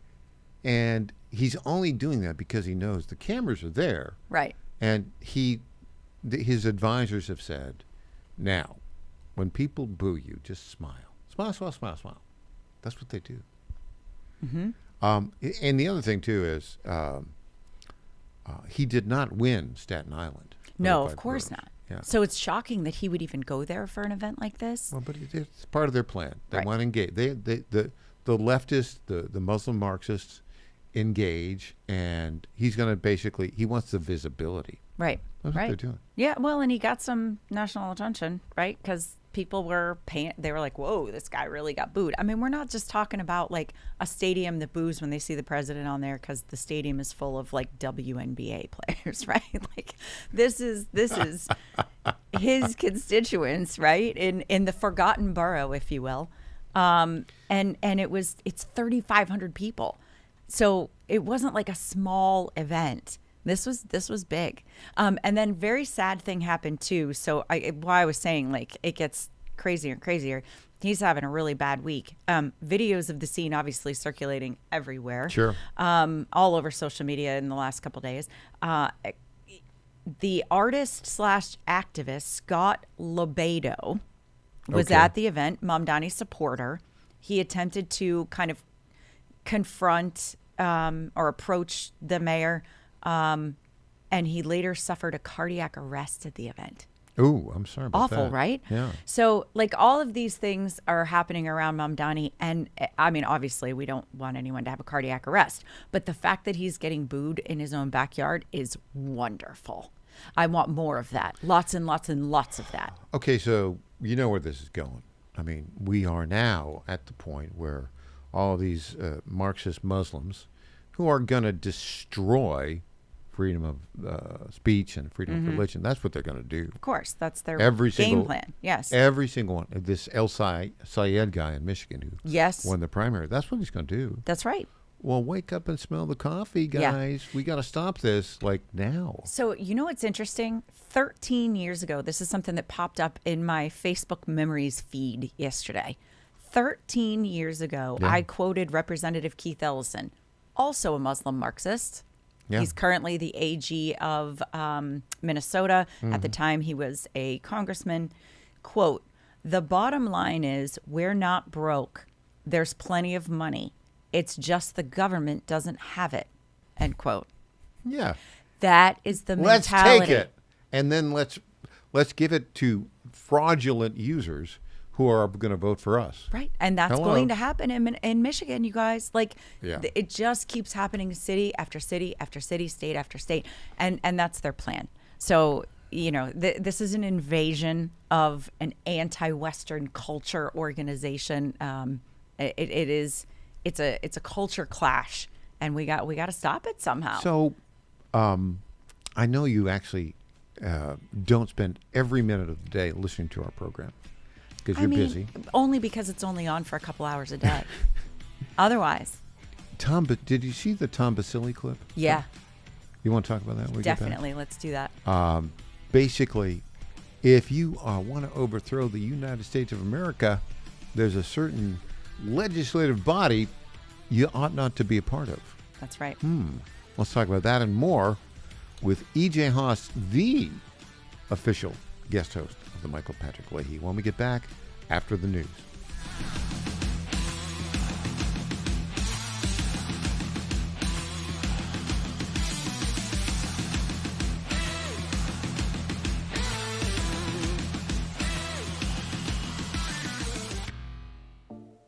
and he's only doing that because he knows the cameras are there. Right. And his advisors have said, now, when people boo you, just smile. Smile, smile, smile, smile. That's what they do. Mm-hmm. And the other thing, too, is he did not win Staten Island. No, of course voters. not. Yeah. So it's shocking that he would even go there for an event like this. Well, but it's part of their plan. They Right. want to engage. The leftists, the Muslim Marxists engage, and he's going to basically, he wants the visibility. Right. That's right. what they're doing. Yeah, well, and he got some national attention, right? Because people were they were like, whoa, this guy really got booed. I mean, we're not just talking about like a stadium that boos when they see the president on there because the stadium is full of like WNBA players, right? Like this is his constituents, right? In the forgotten borough, if you will. And it's 3,500 people. So it wasn't like a small event. This was big. And then very sad thing happened too. So why I was saying like it gets crazier and crazier. He's having a really bad week. Videos of the scene obviously circulating everywhere. Sure. All over social media in the last couple days. The artist / activist Scott Lobedo was at the event, Mamdani supporter. He attempted to kind of confront or approach the mayor. And he later suffered a cardiac arrest at the event. Ooh, I'm sorry about that. Awful, right? Yeah. So, like, all of these things are happening around Mamdani. And, I mean, obviously, we don't want anyone to have a cardiac arrest. But the fact that he's getting booed in his own backyard is wonderful. I want more of that. Lots and lots and lots of that. Okay, so you know where this is going. I mean, we are now at the point where all these Marxist Muslims who are going to destroy freedom of speech and freedom of religion. That's what they're going to do. Of course, that's their Single, game plan. Yes. Every single one. This El Sayed guy in Michigan who won the primary, that's what he's going to do. That's right. Well, wake up and smell the coffee, guys. We got to stop this, like, now. So, you know what's interesting? 13 years ago, this is something that popped up in my Facebook memories feed yesterday. 13 years ago, I quoted Representative Keith Ellison, also a Muslim Marxist. Yeah. He's currently the AG of Minnesota. At the time, he was a congressman. Quote, "The bottom line is we're not broke. There's plenty of money. It's just the government doesn't have it." End quote. Yeah. That is the mentality. Let's take it, and then let's give it to fraudulent users who are going to vote for us. Right. And that's going to happen in Michigan, you guys. Like, it just keeps happening city after city after city, state after state. And that's their plan. So, you know, this is an invasion of an anti-Western culture organization. It's a culture clash, and we got to stop it somehow. So, I know you actually don't spend every minute of the day listening to our program because you're busy. Only because it's only on for a couple hours a day. Otherwise. But did you see the Tom Basile clip? Yeah. You want to talk about that? When we Definitely. Let's do that. Basically, if you want to overthrow the United States of America, there's a certain legislative body you ought not to be a part of. That's right. Let's talk about that and more with E.J. Haas, the official guest host of the Michael Patrick Leahy, when we get back after the news.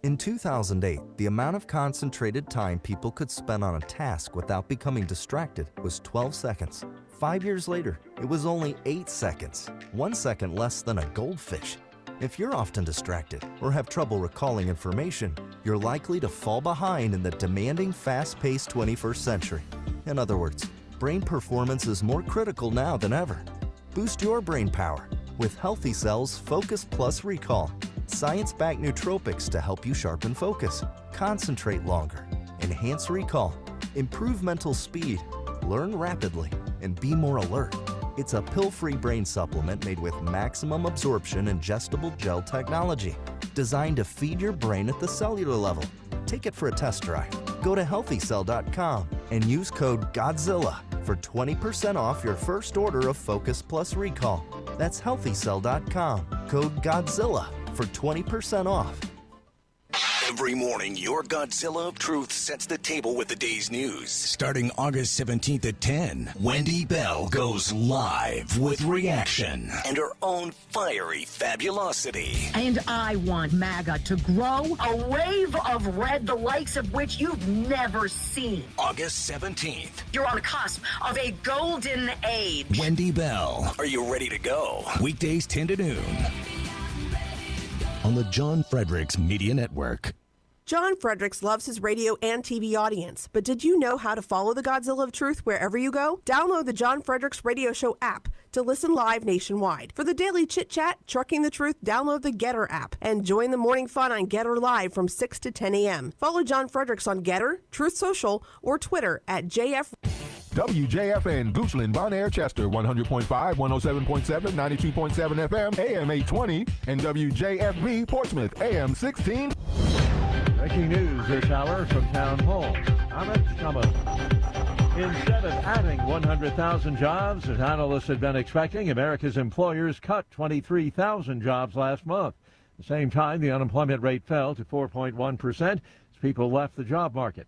In 2008, the amount of concentrated time people could spend on a task without becoming distracted was 12 seconds. 5 years later, it was only 8 seconds, 1 second less than a goldfish. If you're often distracted or have trouble recalling information, you're likely to fall behind in the demanding, fast-paced 21st century. In other words, brain performance is more critical now than ever. Boost your brain power with Healthy Cells Focus Plus Recall. Science-backed nootropics to help you sharpen focus, concentrate longer, enhance recall, improve mental speed, learn rapidly, and be more alert. It's a pill-free brain supplement made with maximum absorption ingestible gel technology, designed to feed your brain at the cellular level. Take it for a test drive. Go to healthycell.com and use code GODZILLA for 20% off your first order of Focus Plus Recall. That's healthycell.com, code GODZILLA for 20% off. Every morning, your Godzilla of Truth sets the table with the day's news. Starting August 17th at 10, Wendy Bell goes live with reaction and her own fiery fabulosity. And I want MAGA to grow a wave of red, the likes of which you've never seen. August 17th. You're on the cusp of a golden age. Wendy Bell, are you ready to go? Weekdays 10 to noon. On the John Fredericks Media Network. John Fredericks loves his radio and TV audience, but did you know how to follow the Godzilla of Truth wherever you go? Download the John Fredericks Radio Show app to listen live nationwide. For the daily chit-chat, Trucking the Truth, download the Getter app and join the morning fun on Getter Live from 6 to 10 a.m. Follow John Fredericks on Getter, Truth Social, or Twitter at JF. WJFN, Goochland, Bon Air, Chester, 100.5, 107.7, 92.7 FM, AM 820, and WJFB, Portsmouth, AM 16. Breaking news this hour from Town Hall. Ahmed Thomas. Instead of adding 100,000 jobs, as analysts had been expecting, America's employers cut 23,000 jobs last month. At the same time, the unemployment rate fell to 4.1% as people left the job market.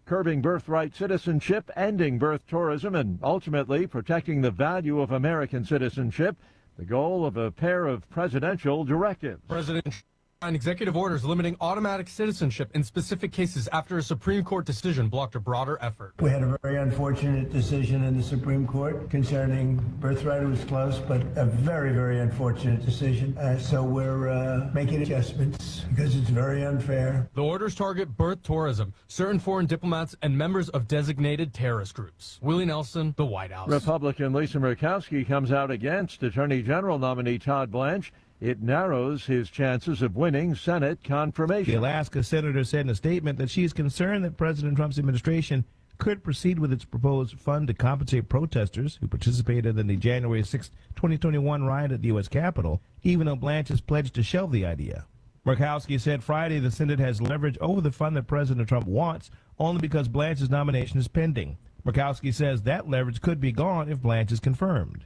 Curbing birthright citizenship, ending birth tourism, and ultimately protecting the value of American citizenship, the goal of a pair of presidential directives. President executive orders limiting automatic citizenship in specific cases after a Supreme Court decision blocked a broader effort. We had a very unfortunate decision in the Supreme Court concerning birthright. It was close, but a very, very unfortunate decision. So we're making adjustments because it's very unfair. The orders target birth tourism, certain foreign diplomats, and members of designated terrorist groups. Willie Nelson, the White House. Republican Lisa Murkowski comes out against Attorney General nominee Todd Blanche. It narrows his chances of winning Senate confirmation. The Alaska senator said in a statement that she is concerned that President Trump's administration could proceed with its proposed fund to compensate protesters who participated in the January 6, 2021 riot at the U.S. Capitol, even though Blanche has pledged to shelve the idea. Murkowski said Friday the Senate has leverage over the fund that President Trump wants only because Blanche's nomination is pending. Murkowski says that leverage could be gone if Blanche is confirmed.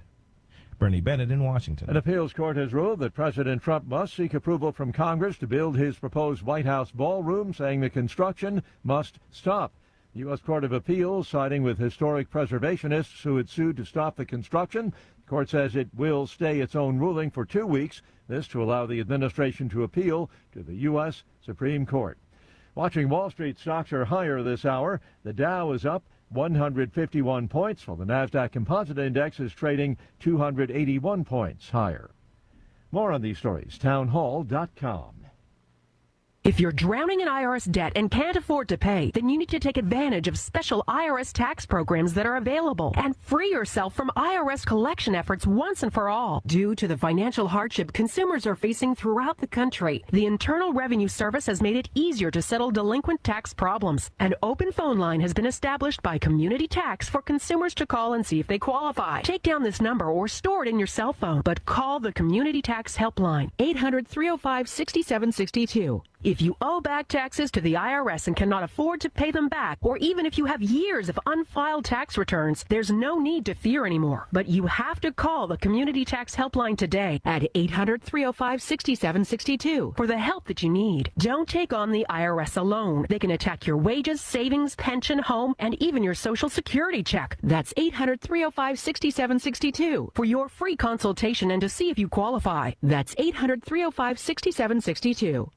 Bernie Bennett in Washington. An appeals court has ruled that President Trump must seek approval from Congress to build his proposed White House ballroom, saying the construction must stop. The U.S. Court of Appeals, siding with historic preservationists who had sued to stop the construction. The court says it will stay its own ruling for 2 weeks, this to allow the administration to appeal to the U.S. Supreme Court. Watching Wall Street, stocks are higher this hour. The Dow is up 151 points, while the Nasdaq Composite Index is trading 281 points higher. More on these stories, townhall.com. If you're drowning in IRS debt and can't afford to pay, then you need to take advantage of special IRS tax programs that are available and free yourself from IRS collection efforts once and for all. Due to the financial hardship consumers are facing throughout the country, the Internal Revenue Service has made it easier to settle delinquent tax problems. An open phone line has been established by Community Tax for consumers to call and see if they qualify. Take down this number or store it in your cell phone, but call the Community Tax Helpline, 800-305-6762. If you owe back taxes to the IRS and cannot afford to pay them back, or even if you have years of unfiled tax returns, there's no need to fear anymore. But you have to call the Community Tax Helpline today at 800-305-6762 for the help that you need. Don't take on the IRS alone. They can attack your wages, savings, pension, home, and even your Social Security check. That's 800-305-6762 for your free consultation and to see if you qualify. That's 800-305-6762.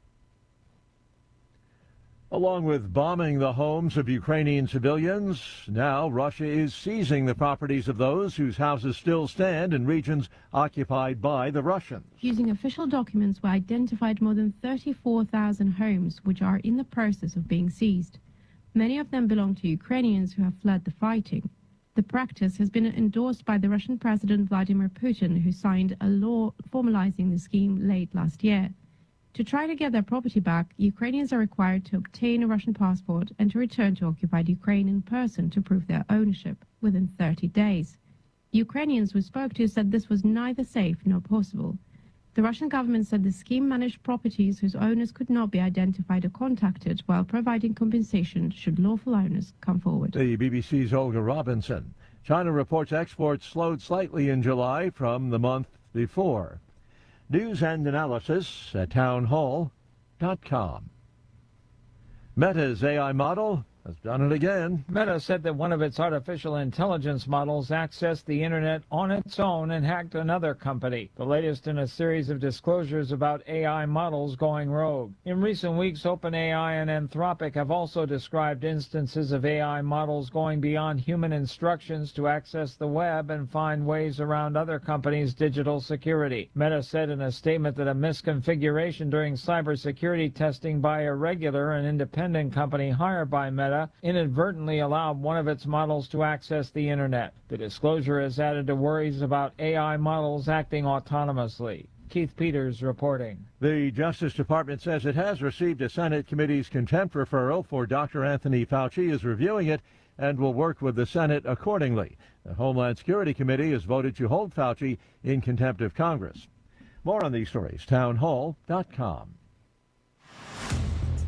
Along with bombing the homes of Ukrainian civilians, now Russia is seizing the properties of those whose houses still stand in regions occupied by the Russians. Using official documents, we identified more than 34,000 homes which are in the process of being seized. Many of them belong to Ukrainians who have fled the fighting. The practice has been endorsed by the Russian President Vladimir Putin, who signed a law formalizing the scheme late last year. To try to get their property back, Ukrainians are required to obtain a Russian passport and to return to occupied Ukraine in person to prove their ownership within 30 days. Ukrainians we spoke to said this was neither safe nor possible. The Russian government said the scheme managed properties whose owners could not be identified or contacted while providing compensation should lawful owners come forward. The BBC's Olga Robinson. China reports exports slowed slightly in July from the month before. News and analysis at townhall.com. Meta's AI model has done it again. Meta said that one of its artificial intelligence models accessed the internet on its own and hacked another company. The latest in a series of disclosures about AI models going rogue. In recent weeks, OpenAI and Anthropic have also described instances of AI models going beyond human instructions to access the web and find ways around other companies' digital security. Meta said in a statement that a misconfiguration during cybersecurity testing by a regular and independent company hired by Meta inadvertently allowed one of its models to access the internet. The disclosure has added to worries about AI models acting autonomously. Keith Peters reporting. The Justice Department says it has received a Senate committee's contempt referral for Dr. Anthony Fauci, is reviewing it and will work with the Senate accordingly. The Homeland Security Committee has voted to hold Fauci in contempt of Congress. More on these stories, townhall.com.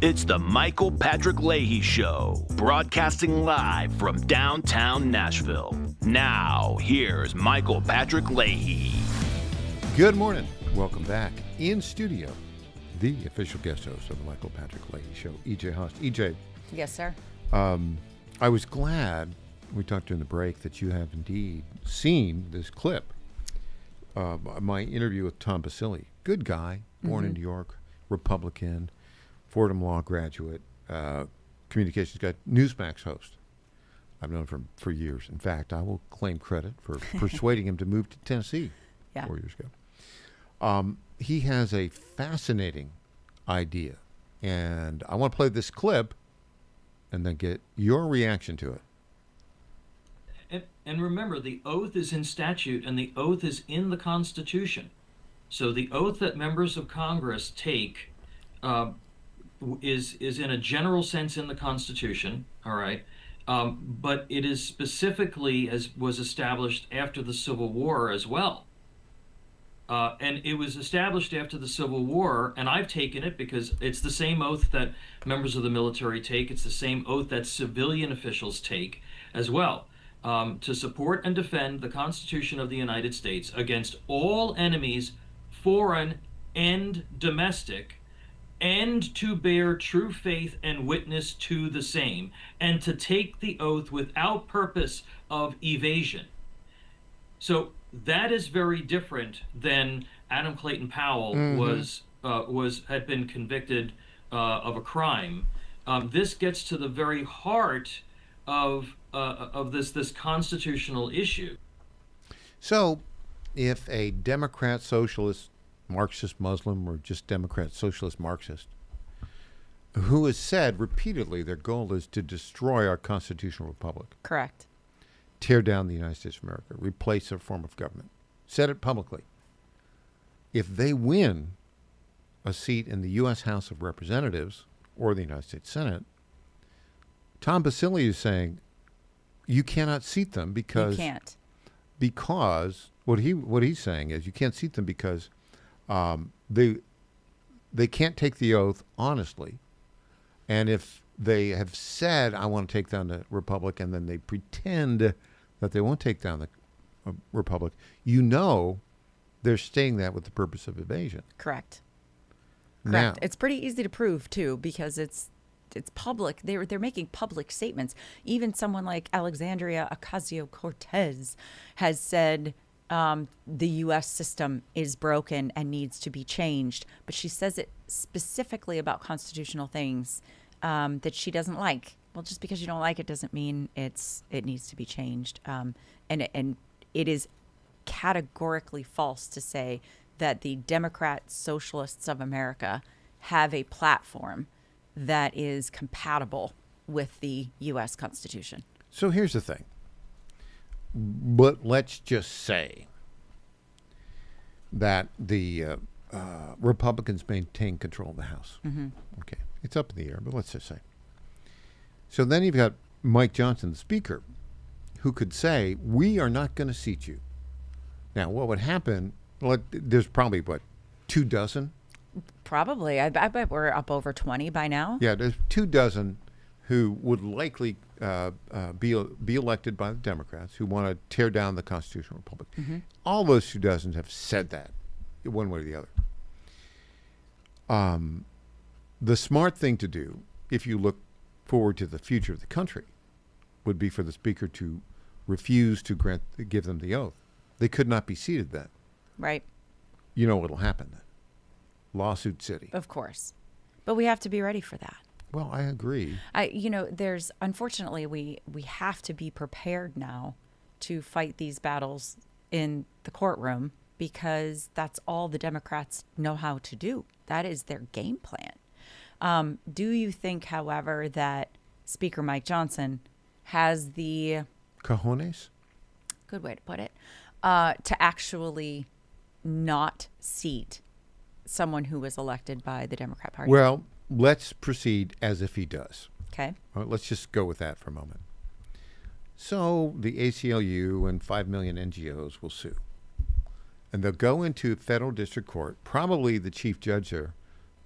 It's the Michael Patrick Leahy Show, broadcasting live from downtown Nashville. Now, here's Michael Patrick Leahy. Good morning. Welcome back. In studio, the official guest host of the Michael Patrick Leahy Show, EJ Host. EJ. Yes, sir. I was glad, we talked during the break, that you have indeed seen this clip. My interview with Tom Basile. Good guy, born in New York. Republican, Fordham Law graduate, communications guy, Newsmax host. I've known him for years. In fact, I will claim credit for persuading him to move to Tennessee 4 years ago. He has a fascinating idea, and I want to play this clip and then get your reaction to it. And remember, the oath is in statute, and the oath is in the Constitution. So the oath that members of Congress take is in a general sense in the Constitution, all right? But it is specifically, as was established after the Civil War as well. And it was established after the Civil War, and I've taken it because it's the same oath that members of the military take. It's the same oath that civilian officials take as well. To support and defend the Constitution of the United States against all enemies, foreign and domestic, and to bear true faith and witness to the same, and to take the oath without purpose of evasion. So that is very different than Adam Clayton Powell had been convicted of a crime. This gets to the very heart of this constitutional issue. So, if a Democrat, socialist, Marxist, Muslim, or just Democrat, socialist, Marxist, who has said repeatedly their goal is to destroy our constitutional republic. Correct. Tear down the United States of America, replace a form of government. Said it publicly. If they win a seat in the U.S. House of Representatives or the United States Senate, Tom Basile is saying you cannot seat them because you can't. Because what he's saying is you can't seat them because they can't take the oath honestly, and if they have said I want to take down the republic and then they pretend that they won't take down the republic, they're saying that with the purpose of evasion. Correct. Now, it's pretty easy to prove too because it's public. They're making public statements. Even someone like Alexandria Ocasio-Cortez has said the U.S. system is broken and needs to be changed, but she says it specifically about constitutional things that she doesn't like. Well, just because you don't like it doesn't mean it needs to be changed. And it is categorically false to say that the Democrat Socialists of America have a platform that is compatible with the U.S. Constitution. So here's the thing. But let's just say that the Republicans maintain control of the House. Mm-hmm. Okay. It's up in the air, but let's just say. So then you've got Mike Johnson, the Speaker, who could say, we are not going to seat you. Now, what would happen, there's probably, 24? Probably. I bet we're up over 20 by now. Yeah, there's 24 who would likely be elected by the Democrats who want to tear down the constitutional republic. Mm-hmm. All those 24 have said that, one way or the other. The smart thing to do, if you look forward to the future of the country, would be for the Speaker to refuse to give them the oath. They could not be seated then. Right. You know what'll happen then. Lawsuit city. Of course. But we have to be ready for that. Well, I agree. Unfortunately, we have to be prepared now to fight these battles in the courtroom because that's all the Democrats know how to do. That is their game plan. Do you think, however, that Speaker Mike Johnson has the cojones? Good way to put it. To actually not seat someone who was elected by the Democrat Party? Well, let's proceed as if he does. Okay. All right, let's just go with that for a moment. So the ACLU and 5 million NGOs will sue. And they'll go into federal district court, probably the chief judge there,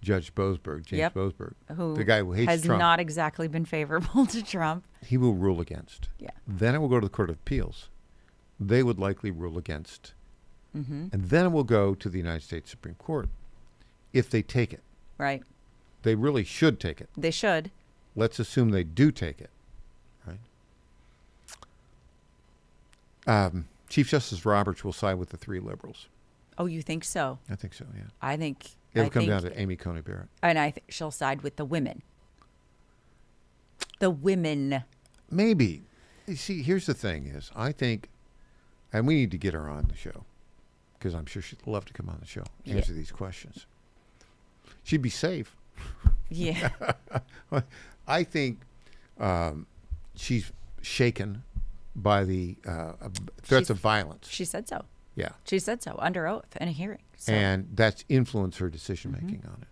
Judge Boasberg, James Boasberg, the guy who hates has Trump. Not exactly been favorable to Trump. He will rule against. Yeah. Then it will go to the Court of Appeals. They would likely rule against. Mm-hmm. And then it will go to the United States Supreme Court if they take it. Right. They really should take it. They should. Let's assume they do take it. Right. Chief Justice Roberts will side with the 3 liberals. Oh, you think so? I think so, yeah. I think It'll come down to Amy Coney Barrett. And I think she'll side with the women. The women. Maybe. You see, here's the thing is, I think, and we need to get her on the show, because I'm sure she'd love to come on the show, answer these questions. She'd be safe. Yeah. I think she's shaken by the threats of violence. She said so. Yeah. She said so under oath in a hearing. So. And that's influenced her decision-making on it.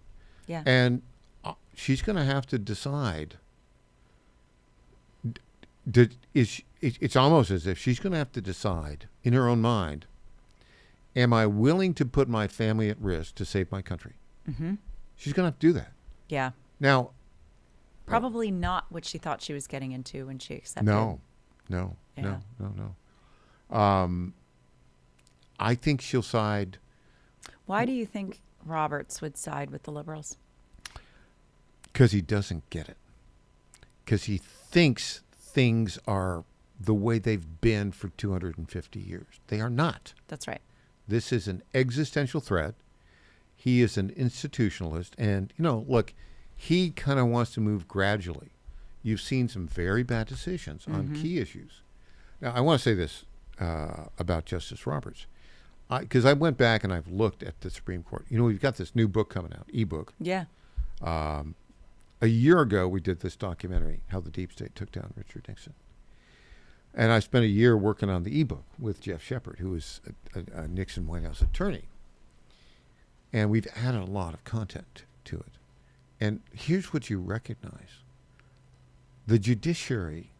Yeah. And she's going to have to decide. It's almost as if she's going to have to decide in her own mind, am I willing to put my family at risk to save my country? Mm-hmm. She's going to have to do that. Yeah. Now. Probably not what she thought she was getting into when she accepted. No. I think she'll side. Why do you think Roberts would side with the Liberals? Because he doesn't get it. Because he thinks things are the way they've been for 250 years. They are not. That's right. This is an existential threat. He is an institutionalist. And, look, he kind of wants to move gradually. You've seen some very bad decisions on key issues. Now, I want to say this about Justice Roberts. Because I went back and I've looked at the Supreme Court. We've got this new book coming out, ebook. Yeah. A year ago, we did this documentary, How the Deep State Took Down Richard Nixon. And I spent a year working on the ebook with Jeff Shepard, who is a Nixon White House attorney. And we've added a lot of content to it. And here's what you recognize. The judiciary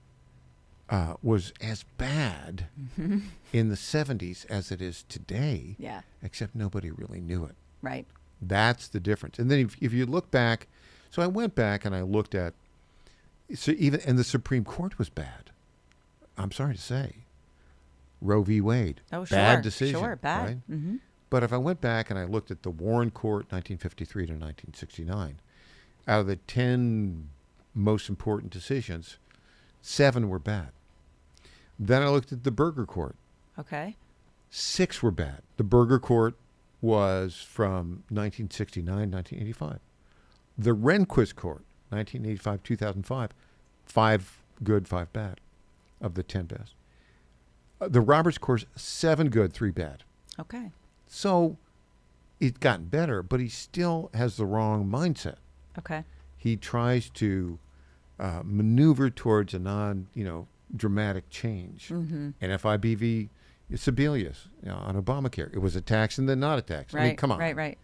was as bad in the 70s as it is today, except nobody really knew it. Right. That's the difference. And then if you look back, so I went back and I looked at, and the Supreme Court was bad. I'm sorry to say. Roe v. Wade. Oh, sure. Bad decision. Sure, bad. Right? Mm-hmm. But if I went back and I looked at the Warren Court, 1953 to 1969, out of the 10 most important decisions, 7 were bad. Then I looked at the Burger Court. Okay. 6 were bad. The Burger Court was from 1969, 1985. The Rehnquist Court, 1985, 2005, 5 good, 5 bad of the 10 best. The Roberts Court, 7 good, 3 bad. Okay. So it's gotten better, but he still has the wrong mindset. Okay. He tries to maneuver towards a dramatic change. Mm-hmm. NFIB Sebelius on Obamacare. It was a tax and then not a tax. Right, I mean, come on. Right.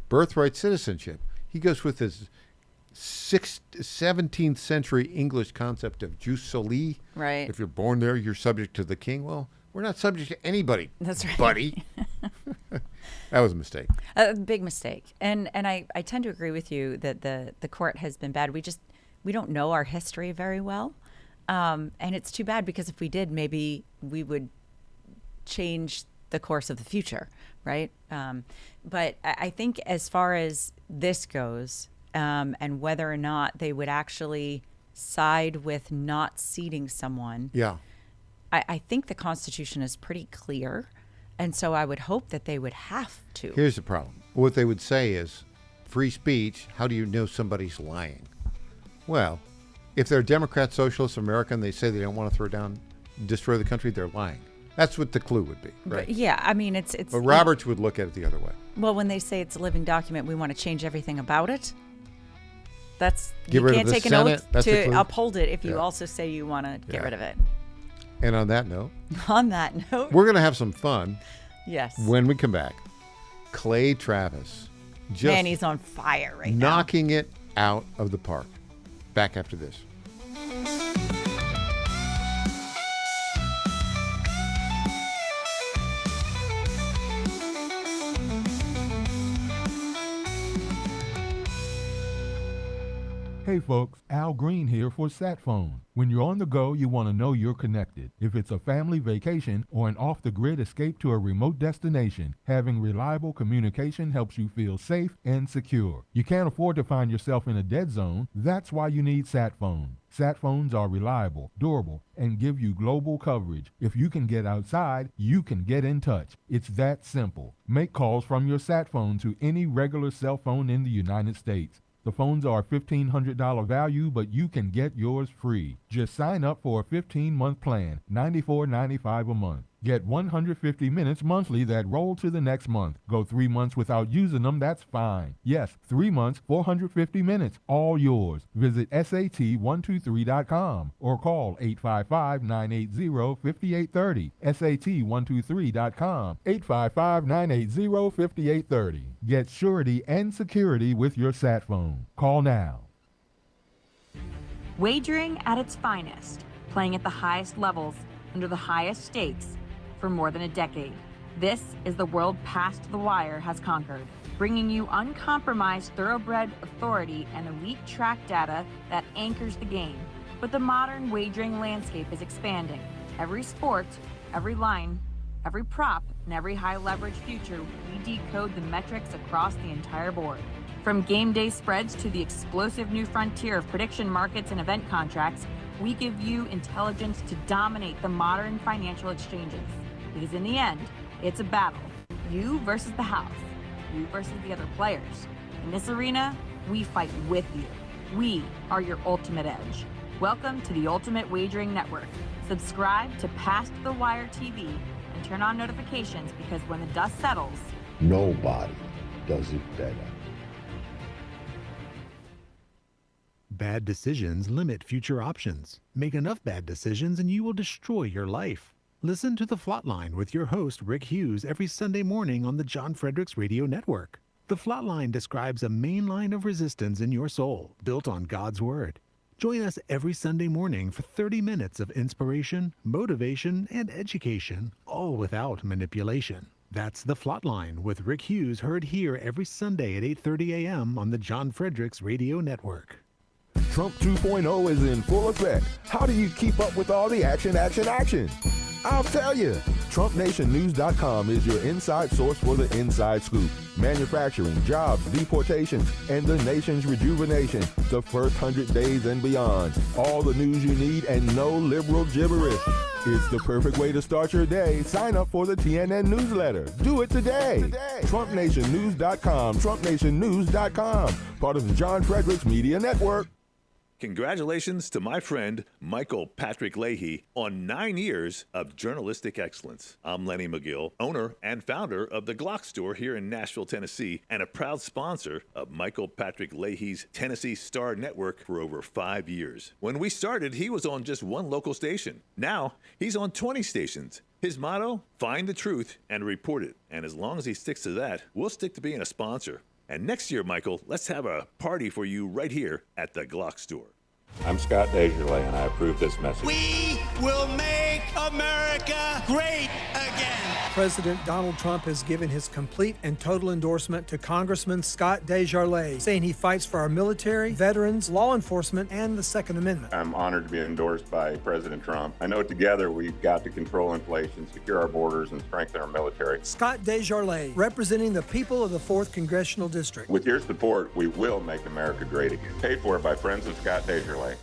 Birthright citizenship. He goes with his 17th century English concept of jus soli. Right. If you're born there, you're subject to the king. Well, we're not subject to anybody. That's right. Buddy. That was a mistake. A big mistake. And I tend to agree with you that the court has been bad. We don't know our history very well. And it's too bad because if we did, maybe we would change the course of the future, right? But I think as far as this goes, and whether or not they would actually side with not seating someone. Yeah. I think the Constitution is pretty clear, and so I would hope that they would have to. Here's the problem. What they would say is, free speech, how do you know somebody's lying? Well, if they're Democrat, Socialist, American, they say they don't want to destroy the country, they're lying. That's what the clue would be, right? But yeah, I mean, it's. But Roberts would look at it the other way. Well, when they say it's a living document, we want to change everything about it. That's you can't take an oath to uphold it if you also say you want to get rid of it. And on that note, we're going to have some fun. Yes. When we come back, Clay Travis, man, he's on fire right now, knocking it out of the park. Back after this. Hey folks, Al Green here for SatPhone. When you're on the go, you want to know you're connected. If it's a family vacation or an off-the-grid escape to a remote destination, having reliable communication helps you feel safe and secure. You can't afford to find yourself in a dead zone. That's why you need SatPhone. Sat phones are reliable, durable, and give you global coverage. If you can get outside, you can get in touch. It's that simple. Make calls from your sat phone to any regular cell phone in the United States. The phones are $1,500 value, but you can get yours free. Just sign up for a 15-month plan, $94.95 a month. Get 150 minutes monthly that roll to the next month. Go 3 months without using them, that's fine. Yes, 3 months, 450 minutes, all yours. Visit SAT123.com or call 855-980-5830. SAT123.com, 855-980-5830. Get surety and security with your sat phone. Call now. Wagering at its finest, playing at the highest levels, under the highest stakes, for more than a decade. This is the world Past the Wire has conquered, bringing you uncompromised thoroughbred authority and elite track data that anchors the game. But the modern wagering landscape is expanding. Every sport, every line, every prop, and every high leverage future, we decode the metrics across the entire board. From game day spreads to the explosive new frontier of prediction markets and event contracts, we give you intelligence to dominate the modern financial exchanges. Because in the end, it's a battle. You versus the house. You versus the other players. In this arena, we fight with you. We are your ultimate edge. Welcome to the Ultimate Wagering Network. Subscribe to Past the Wire TV and turn on notifications, because when the dust settles, nobody does it better. Bad decisions limit future options. Make enough bad decisions and you will destroy your life. Listen to The Flatline with your host, Rick Hughes, every Sunday morning on the John Fredericks Radio Network. The Flatline describes a main line of resistance in your soul, built on God's Word. Join us every Sunday morning for 30 minutes of inspiration, motivation, and education, all without manipulation. That's The Flatline with Rick Hughes, heard here every Sunday at 8:30 a.m. on the John Fredericks Radio Network. Trump 2.0 is in full effect. How do you keep up with all the action? I'll tell you. TrumpNationNews.com is your inside source for the inside scoop. Manufacturing, jobs, deportations, and the nation's rejuvenation. The first 100 days and beyond. All the news you need and no liberal gibberish. It's the perfect way to start your day. Sign up for the TNN newsletter. Do it today. TrumpNationNews.com. TrumpNationNews.com. Part of the John Fredericks Media Network. Congratulations to my friend Michael Patrick Leahy on 9 years of journalistic excellence. I'm Lenny McGill, owner and founder of the Glock Store here in Nashville, Tennessee, and a proud sponsor of Michael Patrick Leahy's Tennessee Star Network for over 5 years. When we started, he was on just one local station. Now, he's on 20 stations. His motto, find the truth and report it. And as long as he sticks to that, we'll stick to being a sponsor. And next year, Michael, let's have a party for you right here at the Glock Store. I'm Scott Desjardins, and I approve this message. We will make America great again. President Donald Trump has given his complete and total endorsement to Congressman Scott Desjardins, saying he fights for our military, veterans, law enforcement, and the Second Amendment. I'm honored to be endorsed by President Trump. I know together we've got to control inflation, secure our borders, and strengthen our military. Scott Desjardins, representing the people of the 4th Congressional District. With your support, we will make America great again. Paid for by friends of Scott Desjardins.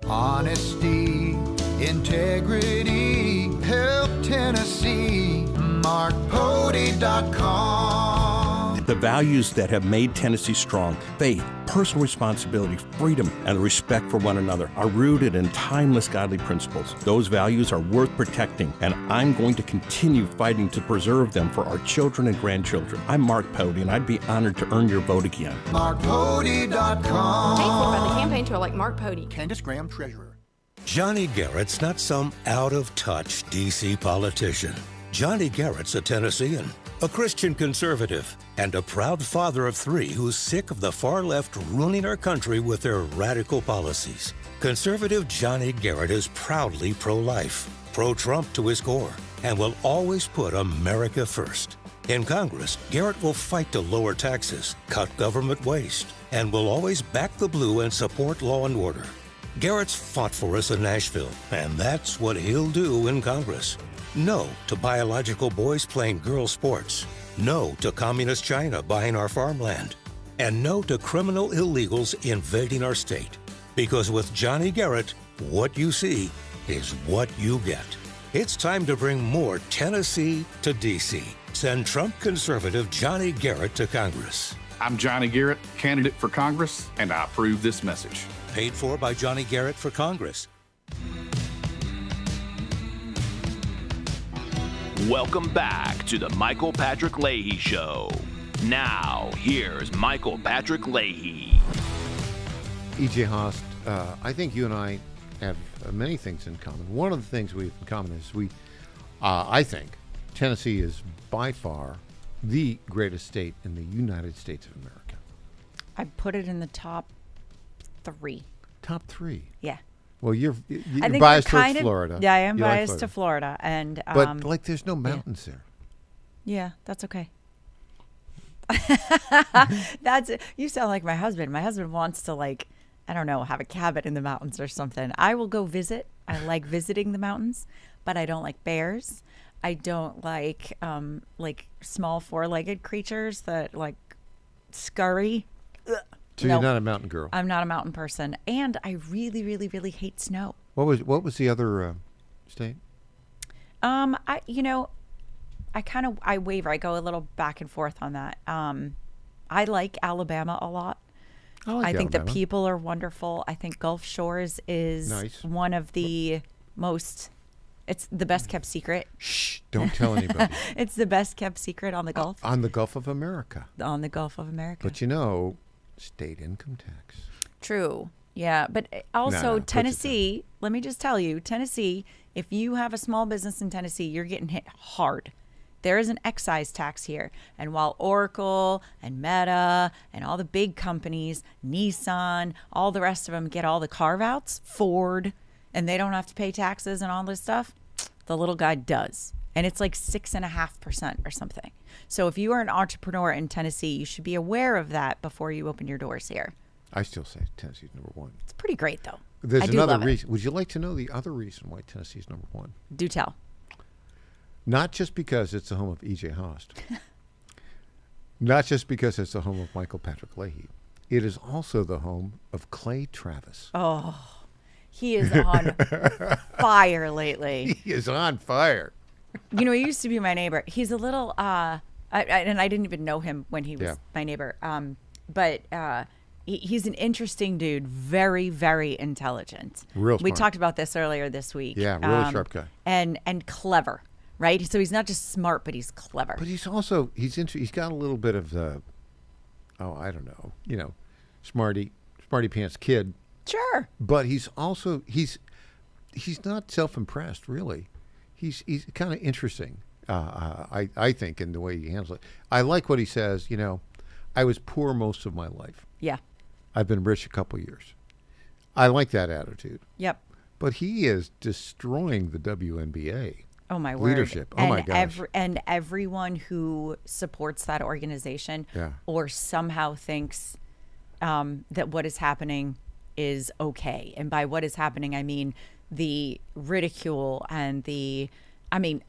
Honesty, integrity, help Tennessee, MarkPody.com. The values that have made Tennessee strong, faith, personal responsibility, freedom, and respect for one another, are rooted in timeless godly principles. Those values are worth protecting, and I'm going to continue fighting to preserve them for our children and grandchildren. I'm Mark Pody, and I'd be honored to earn your vote again. MarkPody.com. Paid for by the campaign trail like Mark Pody. Candace Graham, Treasurer. Johnny Garrett's not some out-of-touch D.C. politician. Johnny Garrett's a Tennessean, a Christian conservative, and a proud father of 3 who's sick of the far left ruining our country with their radical policies. Conservative Johnny Garrett is proudly pro-life, pro-Trump to his core, and will always put America first. In Congress, Garrett will fight to lower taxes, cut government waste, and will always back the blue and support law and order. Garrett's fought for us in Nashville, and that's what he'll do in Congress. No to biological boys playing girl sports. No to communist China buying our farmland. And no to criminal illegals invading our state. Because with Johnny Garrett, what you see is what you get. It's time to bring more Tennessee to D.C. Send Trump conservative Johnny Garrett to Congress. I'm Johnny Garrett, candidate for Congress, and I approve this message. Paid for by Johnny Garrett for Congress. Welcome back to the Michael Patrick Leahy Show. Now, here's Michael Patrick Leahy. E.J. Haast, I think you and I have many things in common. One of the things we have in common is I think Tennessee is by far the greatest state in the United States of America. I put it in the top 3. Top 3? Yeah. Well, you're I think biased we're towards Florida. Yeah, I am You biased like to Florida. And, but, like, there's no mountains there. Yeah, that's okay. You sound like my husband. My husband wants to, like, I don't know, have a cabin in the mountains or something. I will go visit. I like visiting the mountains, but I don't like bears. I don't like small 4-legged creatures that like scurry. Ugh. So No. you're not a mountain girl. I'm not a mountain person, and I really, really, really hate snow. What was the other state? I waver. I go a little back and forth on that. I like Alabama a lot. I think the people are wonderful. I think Gulf Shores is one of the most. It's the best kept secret. Shh! Don't tell anybody. It's the best kept secret on the Gulf. On the Gulf of America. On the Gulf of America. But you know, state income tax. True. Yeah, but also Tennessee. Let me just tell you, Tennessee. If you have a small business in Tennessee, you're getting hit hard. There is an excise tax here. And while Oracle and Meta and all the big companies, Nissan, all the rest of them get all the carve-outs, Ford, and they don't have to pay taxes and all this stuff, the little guy does. And it's like 6.5% or something. So if you are an entrepreneur in Tennessee, you should be aware of that before you open your doors here. I still say Tennessee's number 1. It's pretty great, though. There's I do another love reason. Would you like to know the other reason why Tennessee's number 1? Do tell. Not just because it's the home of E.J. Haast. Not just because it's the home of Michael Patrick Leahy. It is also the home of Clay Travis. Oh, he is on fire lately. He is on fire. You know, he used to be my neighbor. He's a little, and I didn't even know him when he was my neighbor. But he's an interesting dude. Very, very intelligent. Real smart. We talked about this earlier this week. Yeah, really sharp guy. And clever. Right, so he's not just smart, but he's clever. But he's also he's got a little bit of the, smarty pants kid. Sure. But he's also he's not self-impressed really. He's kind of interesting. I think in the way he handles it. I like what he says. You know, I was poor most of my life. Yeah. I've been rich a couple years. I like that attitude. Yep. But he is destroying the WNBA. Oh my word! Leadership. Oh my gosh! And everyone who supports that organization, or somehow thinks that what is happening is okay. And by what is happening, I mean the ridicule and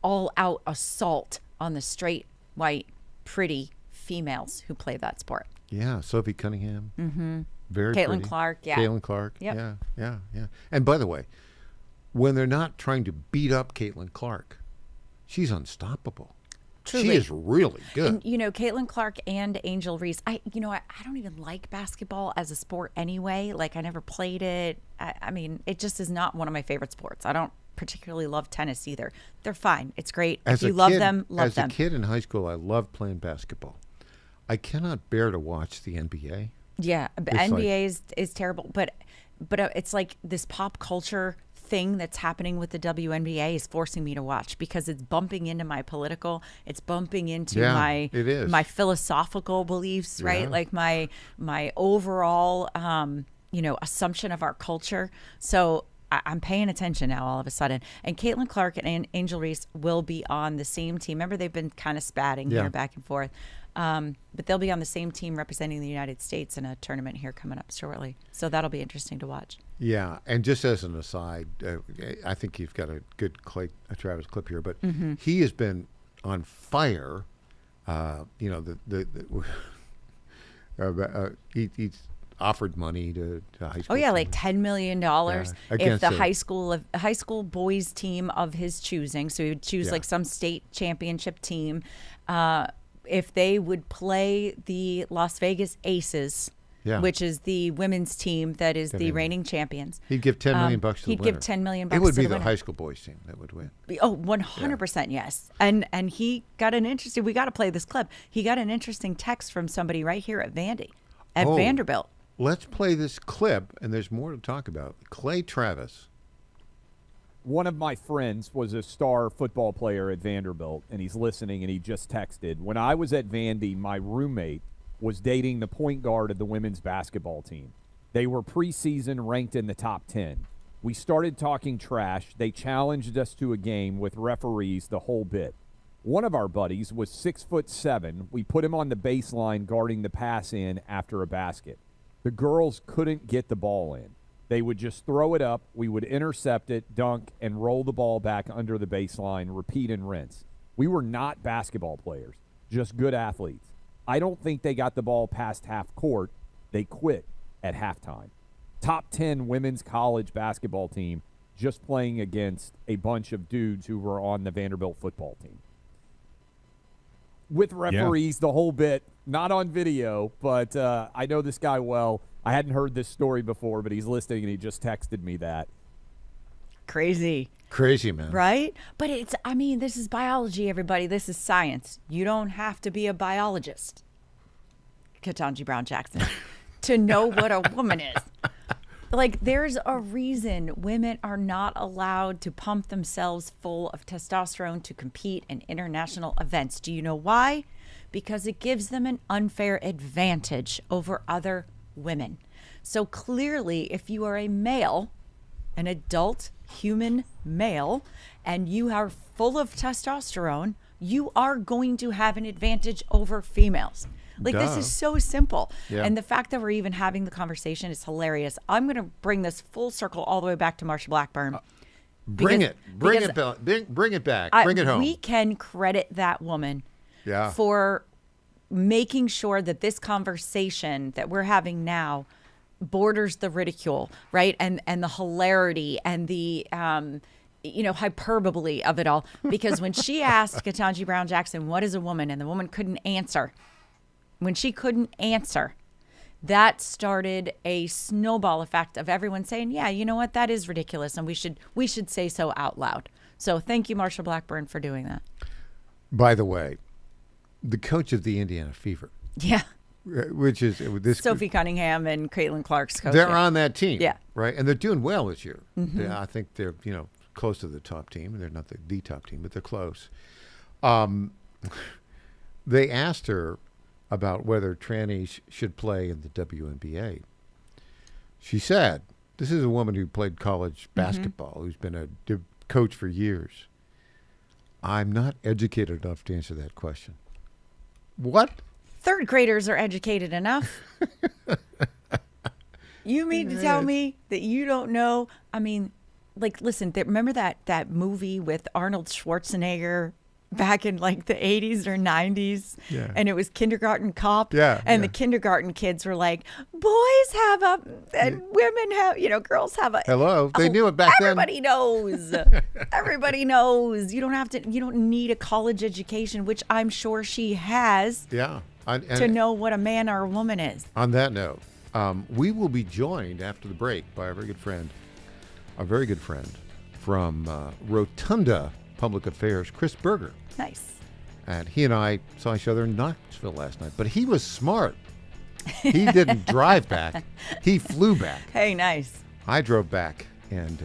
all-out assault on the straight, white, pretty females who play that sport. Yeah, Sophie Cunningham. Mm-hmm. Very Caitlin pretty. Clark. Yeah. Caitlin Clark. Yep. Yeah. And by the way, when they're not trying to beat up Caitlin Clark, she's unstoppable. Truly. She is really good. And, Caitlin Clark and Angel Reese, I don't even like basketball as a sport anyway. Like, I never played it. I mean, it just is not one of my favorite sports. I don't particularly love tennis either. They're fine. It's great. If you love them, love them. As a kid in high school, I loved playing basketball. I cannot bear to watch the NBA. Yeah, NBA is terrible. But it's like this pop culture thing that's happening with the WNBA is forcing me to watch because it's bumping into my political, it's bumping into my philosophical beliefs, right? Like my overall assumption of our culture. So I'm paying attention now all of a sudden. And Caitlin Clark and Angel Reese will be on the same team. Remember, they've been kind of spatting here back and forth. But they'll be on the same team representing the United States in a tournament here coming up shortly. So that'll be interesting to watch. Yeah, and just as an aside, I think you've got a good Clay Travis clip here, but he has been on fire. offered money to high school. Oh yeah, teams. like $10 million if against the it. high school boys team of his choosing. So he would choose like some state championship team. If they would play the Las Vegas Aces, which is the women's team that is the reigning champions. He'd give $10 million to the winner. He'd give $10 million It would to be the the winner. high school boys team that would win. Oh, 100%, yes. And he got an interesting, we got to play this clip. He got an interesting text from somebody right here at Vanderbilt. Let's play this clip, and there's more to talk about. Clay Travis. One of my friends was a star football player at Vanderbilt, and he's listening, and he just texted. When I was at Vandy, my roommate was dating the point guard of the women's basketball team. They were preseason ranked in the top 10. We started talking trash. They challenged us to a game with referees, the whole bit. One of our buddies was 6'7". We put him on the baseline guarding the pass in after a basket. The girls couldn't get the ball in. They would just throw it up. We would intercept it, dunk, and roll the ball back under the baseline, repeat and rinse. We were not basketball players, just good athletes. I don't think they got the ball past half court. They quit at halftime. Top 10 women's college basketball team just playing against a bunch of dudes who were on the Vanderbilt football team. With referees, the whole bit, not on video, but I know this guy well. I hadn't heard this story before, but he's listening, and he just texted me that. Crazy, man. Right? But this is biology, everybody. This is science. You don't have to be a biologist, Ketanji Brown Jackson, to know what a woman is. Like, there's a reason women are not allowed to pump themselves full of testosterone to compete in international events. Do you know why? Because it gives them an unfair advantage over other women. So clearly, if you are a male, an adult human male, and you are full of testosterone, you are going to have an advantage over females. Like, this is so simple. Yeah. And the fact that we're even having the conversation is hilarious. I'm going to bring this full circle all the way back to Marsha Blackburn. Bring it back. Bring it home. We can credit that woman for making sure that this conversation that we're having now borders the ridicule, right? And the hilarity and the hyperbole of it all. Because when she asked Ketanji Brown Jackson, what is a woman? And the woman couldn't answer. When she couldn't answer, that started a snowball effect of everyone saying, yeah, you know what? That is ridiculous. And we should say so out loud. So thank you, Marsha Blackburn, for doing that. By the way, the coach of the Indiana Fever. Yeah. Which is this Sophie Cunningham and Caitlin Clark's coach. They're on that team. Yeah. Right. And they're doing well this year. Mm-hmm. I think they're, close to the top team. They're not the top team, but they're close. They asked her about whether trannies should play in the WNBA. She said, this is a woman who played college basketball, who's been a coach for years. I'm not educated enough to answer that question. What? Third graders are educated enough. You mean to tell me that you don't know? I mean, like, listen, remember that movie with Arnold Schwarzenegger back in like the 80s or 90s? Yeah. And it was Kindergarten Cop. Yeah. And the kindergarten kids were like, boys have a, and women have, girls have a. Hello. They knew it back everybody then. Knows. Everybody knows. You don't need a college education, which I'm sure she has. Yeah. To know what a man or a woman is. On that note, we will be joined after the break by a very good friend from Rotunda Public Affairs, Chris Berger. Nice. And he and I saw each other in Knoxville last night, but he was smart. He didn't drive back. He flew back. Hey, nice. I drove back, and,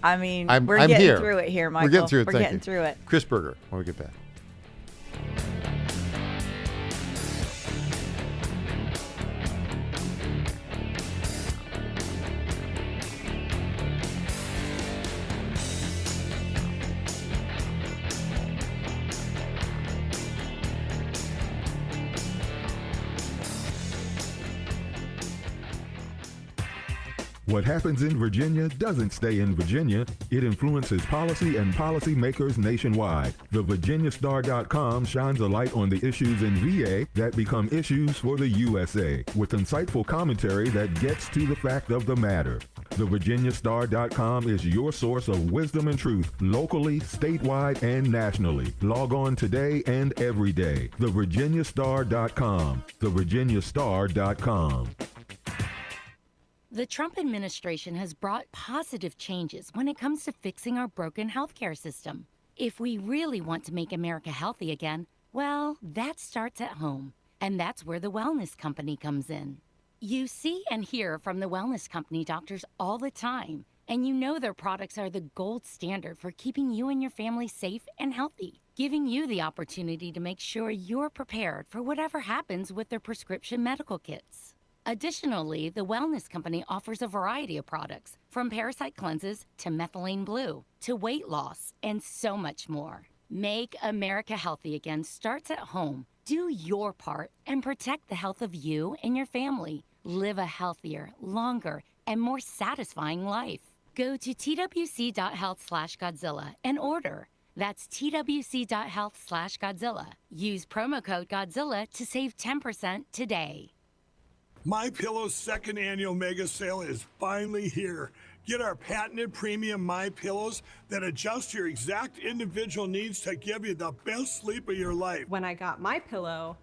I mean, I'm getting here. Through it here, Michael. We're getting through it. We're getting through it. Chris Berger, when we get back. What happens in Virginia doesn't stay in Virginia. It influences policy and policymakers nationwide. The VirginiaStar.com shines a light on the issues in VA that become issues for the USA, with insightful commentary that gets to the fact of the matter. The VirginiaStar.com is your source of wisdom and truth, locally, statewide, and nationally. Log on today and every day. The VirginiaStar.com. The VirginiaStar.com. The Trump administration has brought positive changes when it comes to fixing our broken healthcare system. If we really want to make America healthy again, well, that starts at home. And that's where the Wellness Company comes in. You see and hear from the Wellness Company doctors all the time, and you know their products are the gold standard for keeping you and your family safe and healthy, giving you the opportunity to make sure you're prepared for whatever happens with their prescription medical kits. Additionally, the Wellness Company offers a variety of products, from parasite cleanses to methylene blue to weight loss and so much more. Make America healthy again starts at home. Do your part and protect the health of you and your family. Live a healthier, longer, and more satisfying life. Go to twc.health/Godzilla and order. That's twc.health/Godzilla. Use promo code Godzilla to save 10% today. MyPillow's second annual mega sale is finally here. Get our patented premium MyPillows that adjust your exact individual needs to give you the best sleep of your life. When I got MyPillow,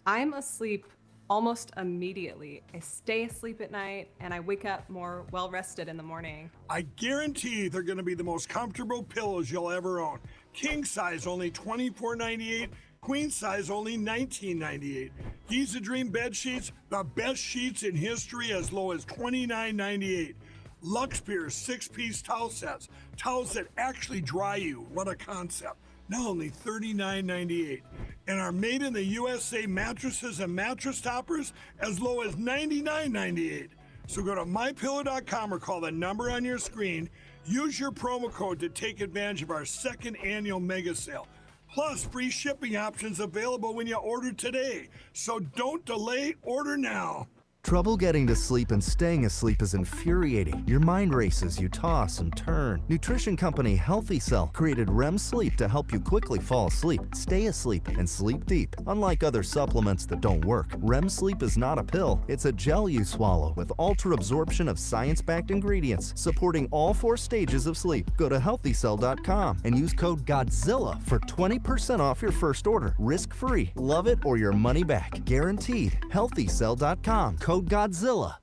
I'm asleep almost immediately. I stay asleep at night and I wake up more well-rested in the morning. I guarantee they're going to be the most comfortable pillows you'll ever own. King size only $24.98. Queen size only $19.98. Giza Dream bed sheets, the best sheets in history, as low as $29.98. Lux Pier 6-piece towel sets, towels that actually dry you. What a concept. Now only $39.98. And our made in the USA mattresses and mattress toppers as low as $99.98. So go to mypillow.com or call the number on your screen. Use your promo code to take advantage of our second annual mega sale. Plus, free shipping options available when you order today. So don't delay, order now. Trouble getting to sleep and staying asleep is infuriating. Your mind races, you toss and turn. Nutrition company Healthy Cell created REM sleep to help you quickly fall asleep, stay asleep, and sleep deep. Unlike other supplements that don't work, REM sleep is not a pill. It's a gel you swallow with ultra absorption of science-backed ingredients supporting all 4 stages of sleep. Go to healthycell.com and use code GODZILLA for 20% off your first order. Risk-free. Love it or your money back. Guaranteed. Healthycell.com. Code Godzilla.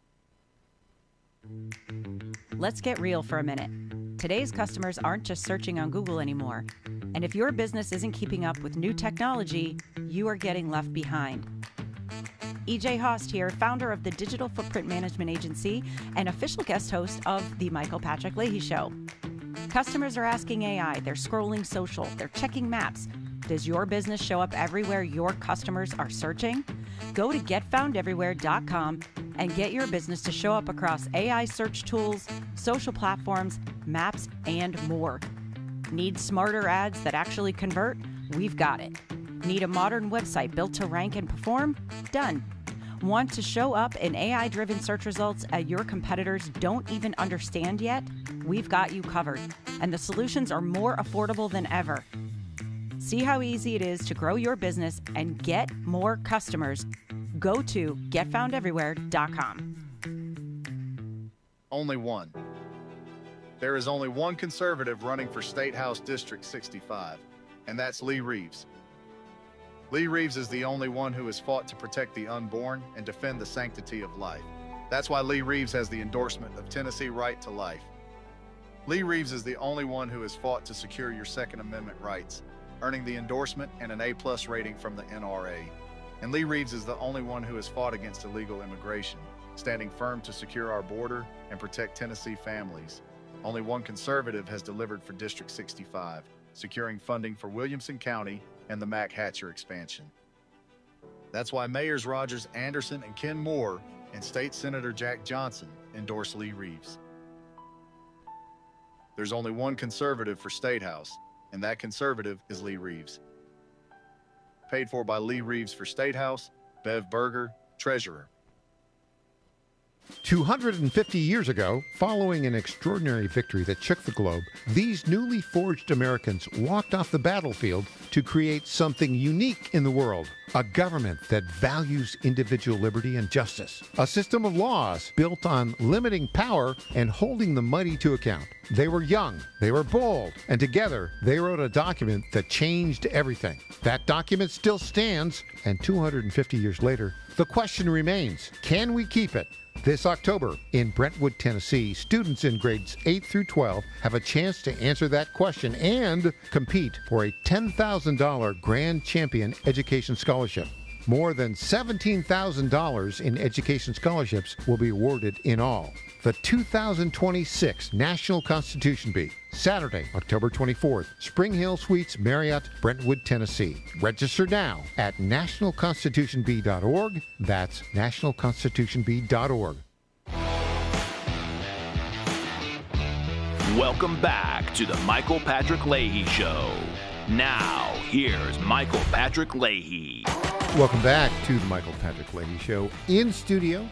Let's get real for a minute. Today's customers aren't just searching on Google anymore. And if your business isn't keeping up with new technology, you are getting left behind. EJ Host here, founder of the Digital Footprint Management Agency and official guest host of the Michael Patrick Leahy Show. Customers are asking AI, they're scrolling social, they're checking maps. Does your business show up everywhere your customers are searching? Go to getfoundeverywhere.com and get your business to show up across AI search tools, social platforms, maps, and more. Need smarter ads that actually convert? We've got it. Need a modern website built to rank and perform? Done. Want to show up in AI-driven search results that your competitors don't even understand yet? We've got you covered, and the solutions are more affordable than ever. See how easy it is to grow your business and get more customers. Go to getfoundeverywhere.com. Only one. There is only one conservative running for State House District 65, and that's Lee Reeves. Lee Reeves is the only one who has fought to protect the unborn and defend the sanctity of life. That's why Lee Reeves has the endorsement of Tennessee Right to Life. Lee Reeves is the only one who has fought to secure your Second Amendment rights, earning the endorsement and an A+ rating from the NRA. And Lee Reeves is the only one who has fought against illegal immigration, standing firm to secure our border and protect Tennessee families. Only one conservative has delivered for District 65, securing funding for Williamson County and the Mac Hatcher expansion. That's why Mayors Rogers Anderson and Ken Moore and State Senator Jack Johnson endorse Lee Reeves. There's only one conservative for State House, and that conservative is Lee Reeves. Paid for by Lee Reeves for State House, Bev Berger, Treasurer. 250 years ago, following an extraordinary victory that shook the globe, these newly forged Americans walked off the battlefield to create something unique in the world. A government that values individual liberty and justice. A system of laws built on limiting power and holding the mighty to account. They were young, they were bold, and together they wrote a document that changed everything. That document still stands, and 250 years later, the question remains, can we keep it? This October in Brentwood, Tennessee, students in grades 8 through 12 have a chance to answer that question and compete for a $10,000 Grand Champion Education Scholarship. More than $17,000 in education scholarships will be awarded in all. The 2026 National Constitution Bee, Saturday, October 24th, Spring Hill Suites, Marriott, Brentwood, Tennessee. Register now at nationalconstitutionbee.org. That's nationalconstitutionbee.org. Welcome back to the Michael Patrick Leahy Show. Now, here's Michael Patrick Leahy. Welcome back to the Michael Patrick Leahy Show. In studio,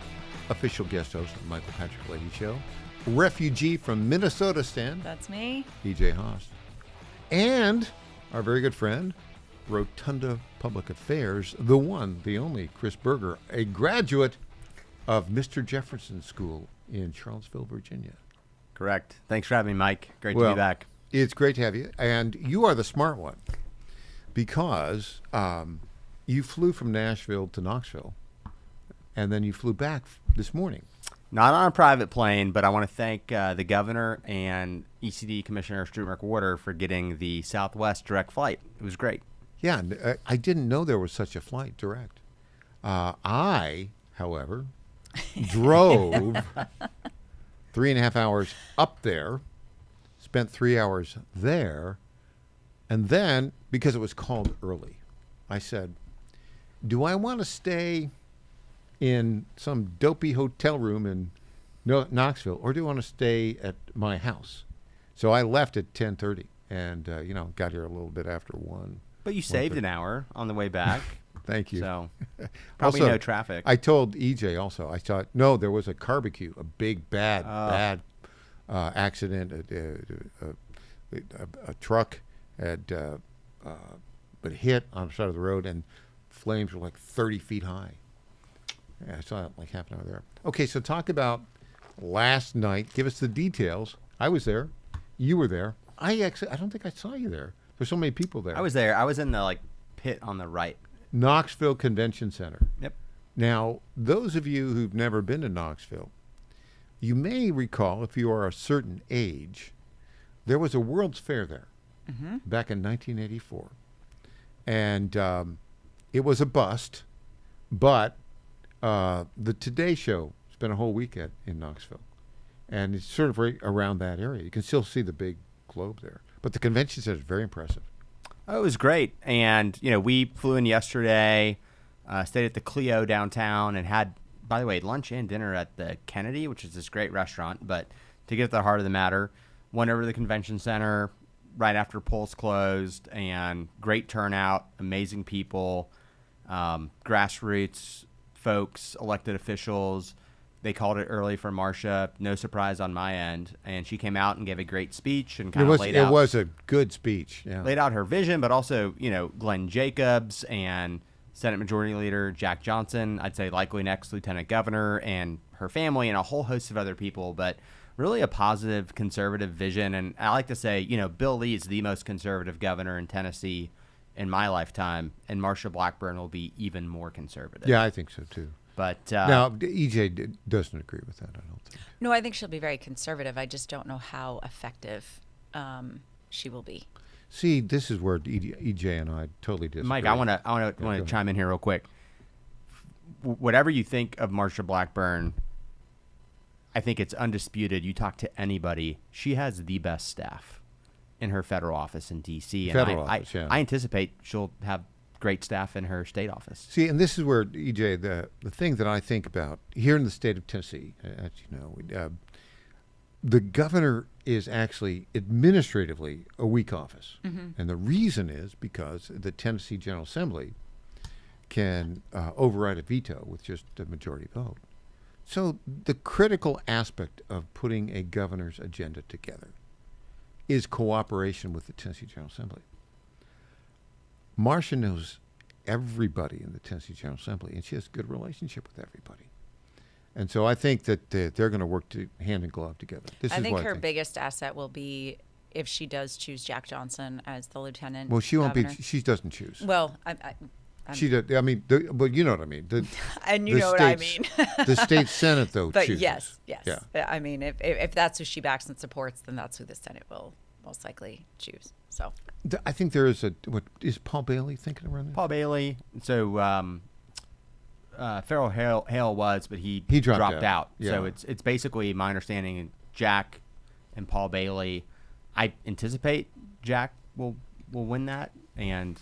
official guest host of the Michael Patrick Leahy Show, refugee from Minnesota stand. That's me. EJ Haas. And our very good friend, Rotunda Public Affairs, the one, the only, Chris Berger, a graduate of Mr. Jefferson School in Charlottesville, Virginia. Correct. Thanks for having me, Mike. Great to be back. It's great to have you. And you are the smart one because you flew from Nashville to Knoxville, and then you flew back this morning. Not on a private plane, but I want to thank the governor and ECD Commissioner Stuart McWhorter for getting the Southwest direct flight. It was great. Yeah, and I didn't know there was such a flight direct. I, however, drove 3.5 hours up there, spent 3 hours there, and then, because it was called early, I said, do I want to stay in some dopey hotel room in Knoxville, or do I want to stay at my house? So I left at 10:30 and, got here a little bit after 1. But you saved an hour on the way back. Thank you. So probably also, no traffic. I told EJ also, I thought, no, there was a barbecue, a big, bad accident. A truck had been hit on the side of the road, and flames were like 30 feet high. Yeah, I saw it like half an hour there. Okay, so talk about last night. Give us the details. I was there. You were there. I don't think I saw you there. There's so many people there. I was there. I was in the pit on the right. Knoxville Convention Center. Yep. Now, those of you who've never been to Knoxville, you may recall, if you are a certain age, there was a World's Fair there back in 1984. And it was a bust, but the Today Show spent a whole weekend in Knoxville. And it's sort of right around that area. You can still see the big globe there. But the convention center is very impressive. Oh, it was great. And, we flew in yesterday, stayed at the Clio downtown, and had, by the way, lunch and dinner at the Kennedy, which is this great restaurant. But to get at the heart of the matter, went over to the convention center right after polls closed, and great turnout, amazing people, grassroots folks, elected officials. They called it early for Marcia. No surprise on my end. And she came out and gave a great speech and kind of laid out. It was a good speech. Yeah. Laid out her vision, but also, Glenn Jacobs and Senate Majority Leader Jack Johnson, I'd say likely next Lieutenant Governor, and her family, and a whole host of other people. But really a positive conservative vision. And I like to say, Bill Lee is the most conservative governor in Tennessee in my lifetime, and Marsha Blackburn will be even more conservative. Yeah, I think so too. But now, EJ doesn't agree with that, I don't think. No, I think she'll be very conservative. I just don't know how effective she will be. See, this is where EJ and I totally disagree. Mike, I want to chime in here real quick. Whatever you think of Marsha Blackburn, I think it's undisputed. You talk to anybody, she has the best staff in her federal office in D.C. And I anticipate she'll have great staff in her state office. See, and this is where, EJ, the thing that I think about here in the state of Tennessee, as you know, the governor is actually administratively a weak office. And the reason is because the Tennessee General Assembly can override a veto with just a majority vote. So the critical aspect of putting a governor's agenda together is cooperation with the Tennessee General Assembly. Marcia knows everybody in the Tennessee General Assembly, and she has a good relationship with everybody. And so I think that they're going to work hand in glove together. I think her biggest asset will be if she does choose Jack Johnson as the lieutenant. Well, she won't governor. be. She doesn't choose. Well, she does. I mean, but you know what I mean. And you know what I mean. The state Senate, though, but chooses. Yes. Yeah. I mean, if that's who she backs and supports, then that's who the Senate will most likely choose. So I think there is what is Paul Bailey thinking around this? Paul Bailey. So Farrell Hale was, but he dropped out. Yeah. So it's basically my understanding. Jack and Paul Bailey. I anticipate Jack will win that, and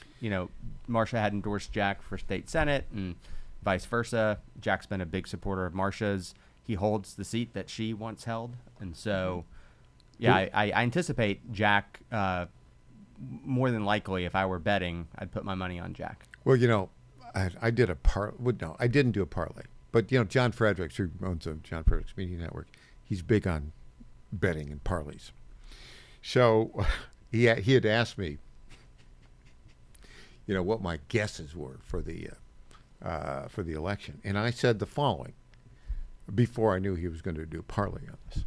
Marcia had endorsed Jack for state senate, and vice versa. Jack's been a big supporter of Marcia's. He holds the seat that she once held, and so I anticipate Jack. More than likely, if I were betting, I'd put my money on Jack. Well, I did a no, I didn't do a parlay, but John Fredericks, who owns the John Fredericks Media Network, he's big on betting and parlays. So he had asked me, what my guesses were for the election, and I said the following before I knew he was going to do a parlay on this.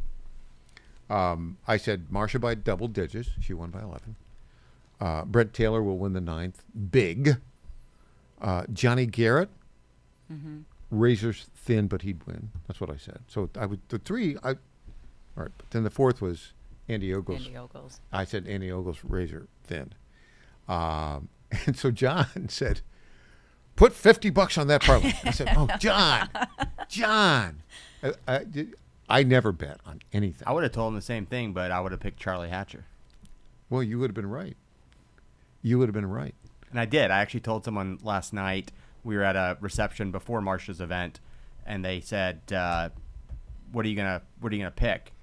I said Marcia by double digits. She won by 11. Brett Taylor will win the 9th. Big. Johnny Garrett, razors thin, but he'd win. That's what I said. So the three. All right. But then the 4th was Andy Ogles. I said Andy Ogles razor thin. And so John said, "Put $50 on that parlay." I said, "Oh, John. I never bet on anything." I would have told him the same thing, but I would have picked Charlie Hatcher. Well, you would have been right. And I did. I actually told someone last night. We were at a reception before Marcia's event, and they said, "What are you gonna pick?"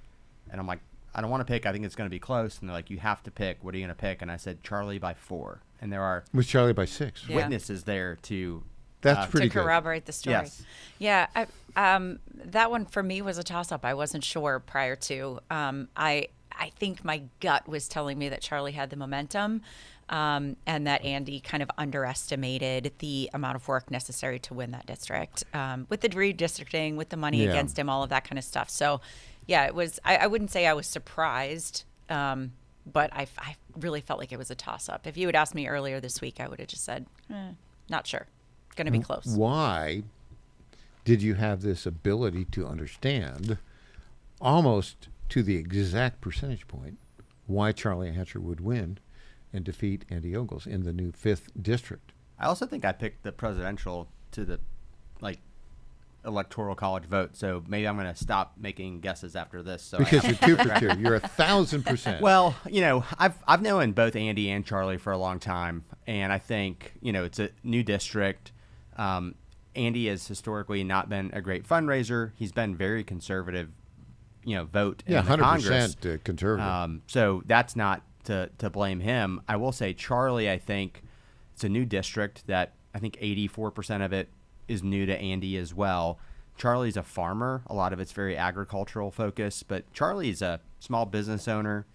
And I'm like, "I don't want to pick. I think it's going to be close." And they're like, "You have to pick. What are you going to pick?" And I said, "Charlie by 4." And there are was Charlie by 6 witnesses there to that's pretty to good. corroborate the story. Yes. Yeah. That one for me was a toss-up. I wasn't sure prior to. I think my gut was telling me that Charlie had the momentum. And that Andy kind of underestimated the amount of work necessary to win that district with the redistricting, with the money against him, all of that kind of stuff. So, yeah, it was. I wouldn't say I was surprised, but I really felt like it was a toss-up. If you had asked me earlier this week, I would have just said, not sure. Going to be close. Why did you have this ability to understand, almost to the exact percentage point, why Charlie Hatcher would win and defeat Andy Ogles in the new 5th district? I also think I picked the presidential to the electoral college vote, so maybe I'm going to stop making guesses after this. So because you're 2 for 2, you're 1,000%. Well, I've known both Andy and Charlie for a long time, and I think it's a new district. Andy has historically not been a great fundraiser. He's been very conservative, vote in the 100% Congress. Conservative. So that's not to blame him. I will say Charlie, I think it's a new district that I think 84% of it is new to Andy as well. Charlie's a farmer. A lot of it's very agricultural focused, but Charlie's a small business owner.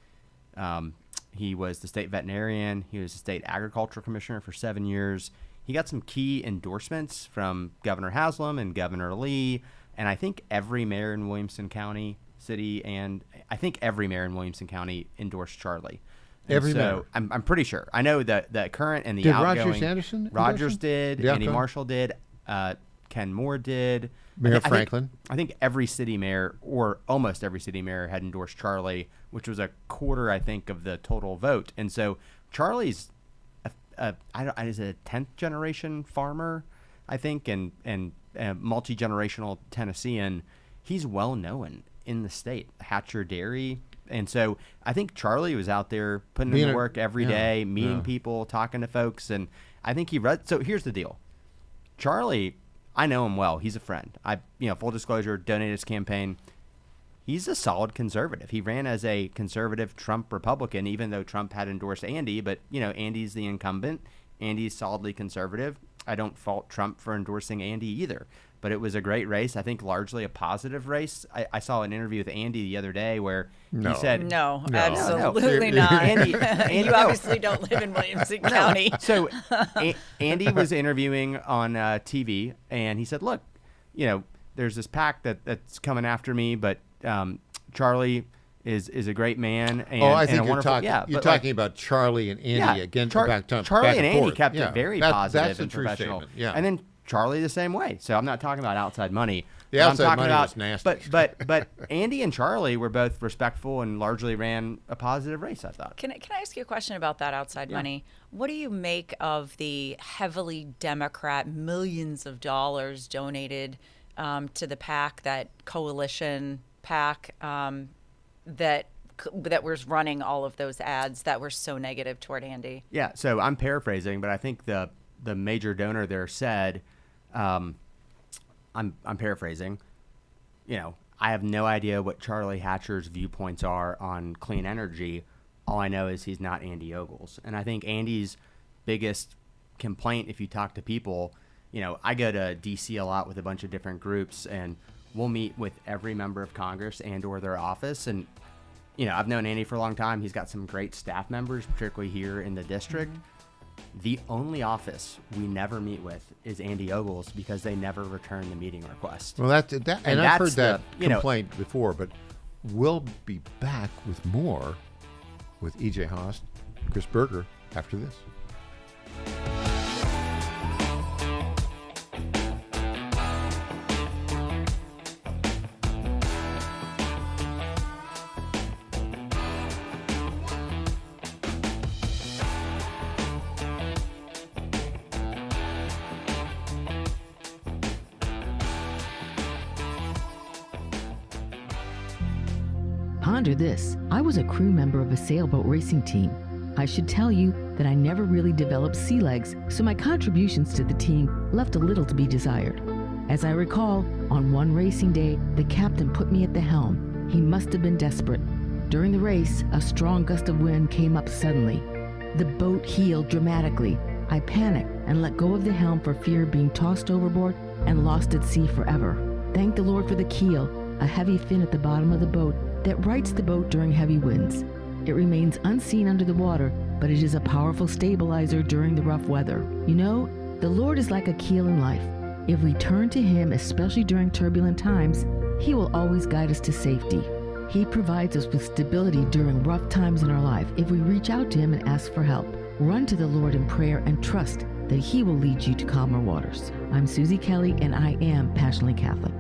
He was the state veterinarian. He was the state agricultural commissioner for 7 years. He got some key endorsements from Governor Haslam and Governor Lee, and I think every mayor in Williamson County City, and I think every mayor in Williamson County endorsed Charlie. Every mayor? I'm pretty sure. I know that the current and the did outgoing. Rogers Anderson? Rogers did. Yeah, Andy Marshall did. Ken Moore did. Mayor Franklin. I think every city mayor, or almost every city mayor, had endorsed Charlie, which was a quarter, I think, of the total vote. And so Charlie's is a 10th generation farmer, I think, and multi-generational Tennessean. He's well known in the state. Hatcher Dairy. And so I think Charlie was out there putting in the work every day, meeting people, talking to folks. And I think he read. So here's the deal. Charlie, I know him well. He's a friend. Full disclosure, donated his campaign. He's a solid conservative. He ran as a conservative Trump Republican, even though Trump had endorsed Andy. But, Andy's the incumbent. Andy's solidly conservative. I don't fault Trump for endorsing Andy either. but it was a great race. I think largely a positive race. I saw an interview with Andy the other day where he said, No, absolutely not. Andy, you obviously don't live in Williamson County. So Andy was interviewing on TV, and he said, look, there's this pack that's coming after me, but Charlie is a great man. And, I think you're talking about Charlie and Andy again. Charlie back and Andy forth. kept it very positive and true professional. statement. Yeah. And then Charlie the same way. So I'm not talking about outside money. The outside money was nasty. But Andy and Charlie were both respectful and largely ran a positive race, I thought. Can I ask you a question about that outside money? What do you make of the heavily Democrat millions of dollars donated to the PAC, that coalition PAC, that was running all of those ads that were so negative toward Andy? Yeah, so I'm paraphrasing, but I think the major donor there said, I'm paraphrasing, I have no idea what Charlie Hatcher's viewpoints are on clean energy. All I know is he's not Andy Ogles. And I think Andy's biggest complaint, if you talk to people, I go to D.C. a lot with a bunch of different groups, and we'll meet with every member of Congress and or their office. And, I've known Andy for a long time. He's got some great staff members, particularly here in the district. Mm-hmm. The only office we never meet with is Andy Ogles because they never return the meeting request. Well, and I've heard that complaint before, but we'll be back with more with E.J. Haas, Chris Berger, after this. Ponder this. I was a crew member of a sailboat racing team. I should tell you that I never really developed sea legs, so my contributions to the team left a little to be desired. As I recall, on one racing day, the captain put me at the helm. He must have been desperate. During the race, a strong gust of wind came up suddenly. The boat heeled dramatically. I panicked and let go of the helm for fear of being tossed overboard and lost at sea forever. Thank the Lord for the keel, a heavy fin at the bottom of the boat that rights the boat during heavy winds. It remains unseen under the water, but it is a powerful stabilizer during the rough weather. The Lord is like a keel in life. If we turn to Him, especially during turbulent times, He will always guide us to safety. He provides us with stability during rough times in our life if we reach out to Him and ask for help. Run to the Lord in prayer and trust that He will lead you to calmer waters. I'm Susie Kelly, and I am passionately Catholic.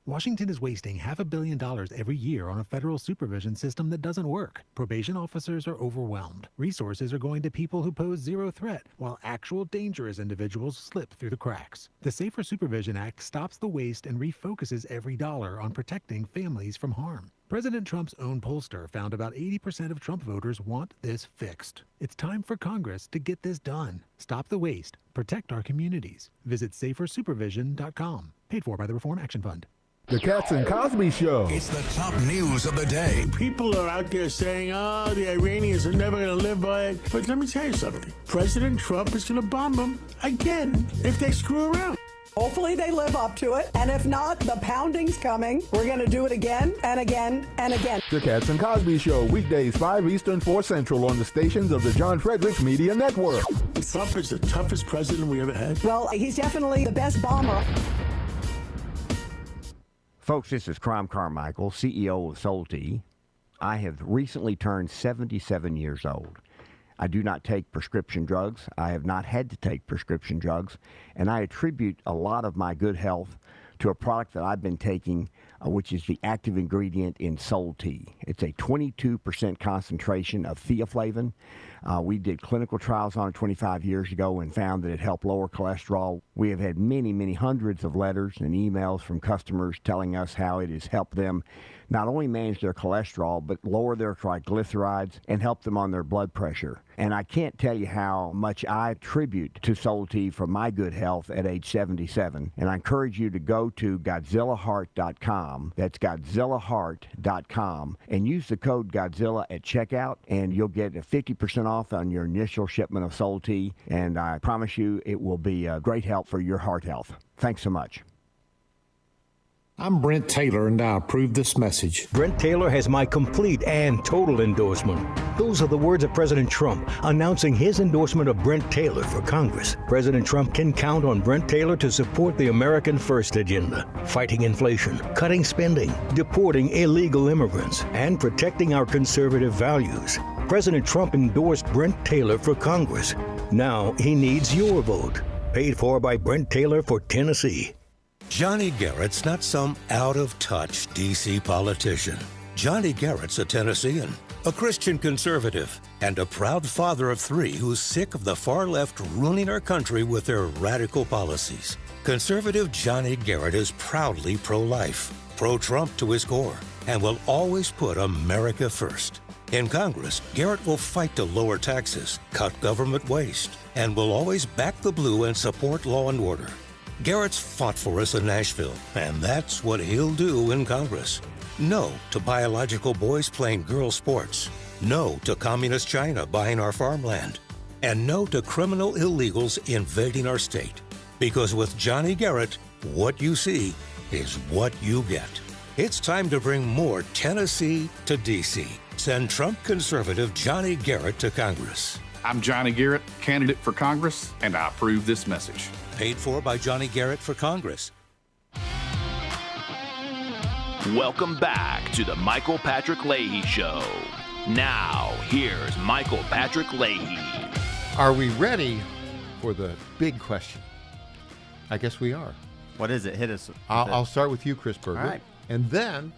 Washington is wasting $500 million every year on a federal supervision system that doesn't work. Probation officers are overwhelmed. Resources are going to people who pose zero threat, while actual dangerous individuals slip through the cracks. The Safer Supervision Act stops the waste and refocuses every dollar on protecting families from harm. President Trump's own pollster found about 80% of Trump voters want this fixed. It's time for Congress to get this done. Stop the waste. Protect our communities. Visit safersupervision.com. Paid for by the Reform Action Fund. The Cats and Cosby Show. It's the top news of the day. People are out there saying, the Iranians are never going to live by it. But let me tell you something. President Trump is going to bomb them again if they screw around. Hopefully they live up to it. And if not, the pounding's coming. We're going to do it again and again and again. The Cats and Cosby Show, weekdays 5 Eastern, 4 Central on the stations of the John Fredericks Media Network. Trump is the toughest president we ever had. Well, he's definitely the best bomber. Folks, this is Crom Carmichael, CEO of Soul Tea. I have recently turned 77 years old. I do not take prescription drugs. I have not had to take prescription drugs, and I attribute a lot of my good health to a product that I've been taking, which is the active ingredient in Soul Tea. It's a 22% concentration of theaflavin. We did clinical trials on it 25 years ago and found that it helped lower cholesterol. We have had many, many hundreds of letters and emails from customers telling us how it has helped them not only manage their cholesterol, but lower their triglycerides and help them on their blood pressure. And I can't tell you how much I attribute to Soul Tea for my good health at age 77. And I encourage you to go to GodzillaHeart.com. That's GodzillaHeart.com. And use the code Godzilla at checkout, and you'll get a 50% off on your initial shipment of Soul Tea. And I promise you it will be a great help for your heart health. Thanks so much. I'm Brent Taylor, and I approve this message. Brent Taylor has my complete and total endorsement. Those are the words of President Trump announcing his endorsement of Brent Taylor for Congress. President Trump can count on Brent Taylor to support the American First agenda, fighting inflation, cutting spending, deporting illegal immigrants, and protecting our conservative values. President Trump endorsed Brent Taylor for Congress. Now he needs your vote. Paid for by Brent Taylor for Tennessee. Johnny Garrett's not some out-of-touch D.C. politician. Johnny Garrett's a Tennessean, a Christian conservative, and a proud father of three who's sick of the far left ruining our country with their radical policies. Conservative Johnny Garrett is proudly pro-life, pro-Trump to his core, and will always put America first. In Congress, Garrett will fight to lower taxes, cut government waste, and will always back the blue and support law and order. Garrett's fought for us in Nashville, and that's what he'll do in Congress. No to biological boys playing girl sports. No to communist China buying our farmland. And no to criminal illegals invading our state. Because with Johnny Garrett, what you see is what you get. It's time to bring more Tennessee to D.C. Send Trump conservative Johnny Garrett to Congress. I'm Johnny Garrett, candidate for Congress, and I approve this message. Paid for by Johnny Garrett for Congress. Welcome back to the Michael Patrick Leahy Show. Now, here's Michael Patrick Leahy. Are we ready for the big question? I guess we are. What is it? Hit us. I'll start with you, Chris Berger. All right. And then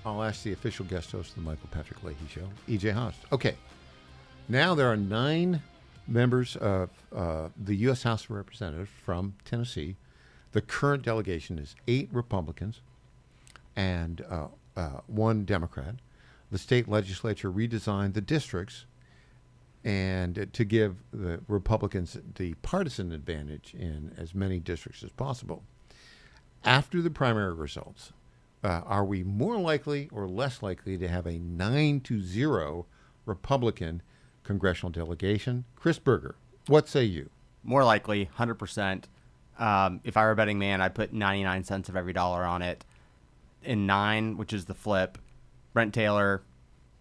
I'll ask the official guest host of the Michael Patrick Leahy Show, E.J. Haas. Okay. Now there are 9 members of the U.S. House of Representatives from Tennessee. The current delegation is 8 Republicans and 1 Democrat. The state legislature redesigned the districts and to give the Republicans the partisan advantage in as many districts as possible. After the primary results, are we more likely or less likely to have a 9-0 Republican congressional delegation? Chris Berger, what say you? More likely, 100%. If I were a betting man, I'd put 99 cents of every dollar on it. In 9, which is the flip, Brent Taylor,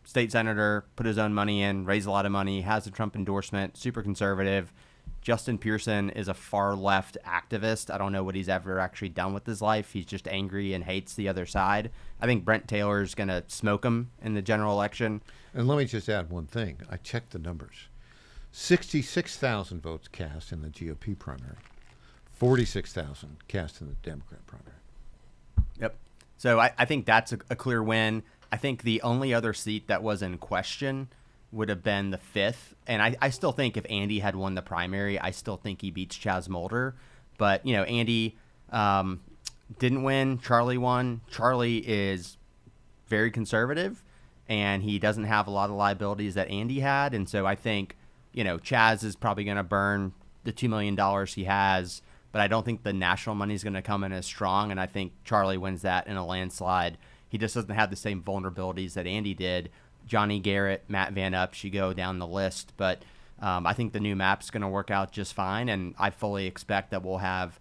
state senator, put his own money in, raised a lot of money, has a Trump endorsement, super conservative. Justin Pearson is a far left activist. I don't know what he's ever actually done with his life. He's just angry and hates the other side. I think Brent Taylor's going to smoke him in the general election. And let me just add one thing. I checked the numbers. 66,000 votes cast in the GOP primary. 46,000 cast in the Democrat primary. Yep. So I think that's a clear win. I think the only other seat that was in question would have been the 5th. And I still think if Andy had won the primary, I still think he beats Chaz Mulder. But, you know, Andy didn't win. Charlie won. Charlie is very conservative, and he doesn't have a lot of liabilities that Andy had. And so I think, you know, Chaz is probably going to burn the $2 million he has, but I don't think the national money is going to come in as strong. And I think Charlie wins that in a landslide. He just doesn't have the same vulnerabilities that Andy did. Johnny Garrett, Matt Van Up, you go down the list. But I think the new map's going to work out just fine, and I fully expect that we'll have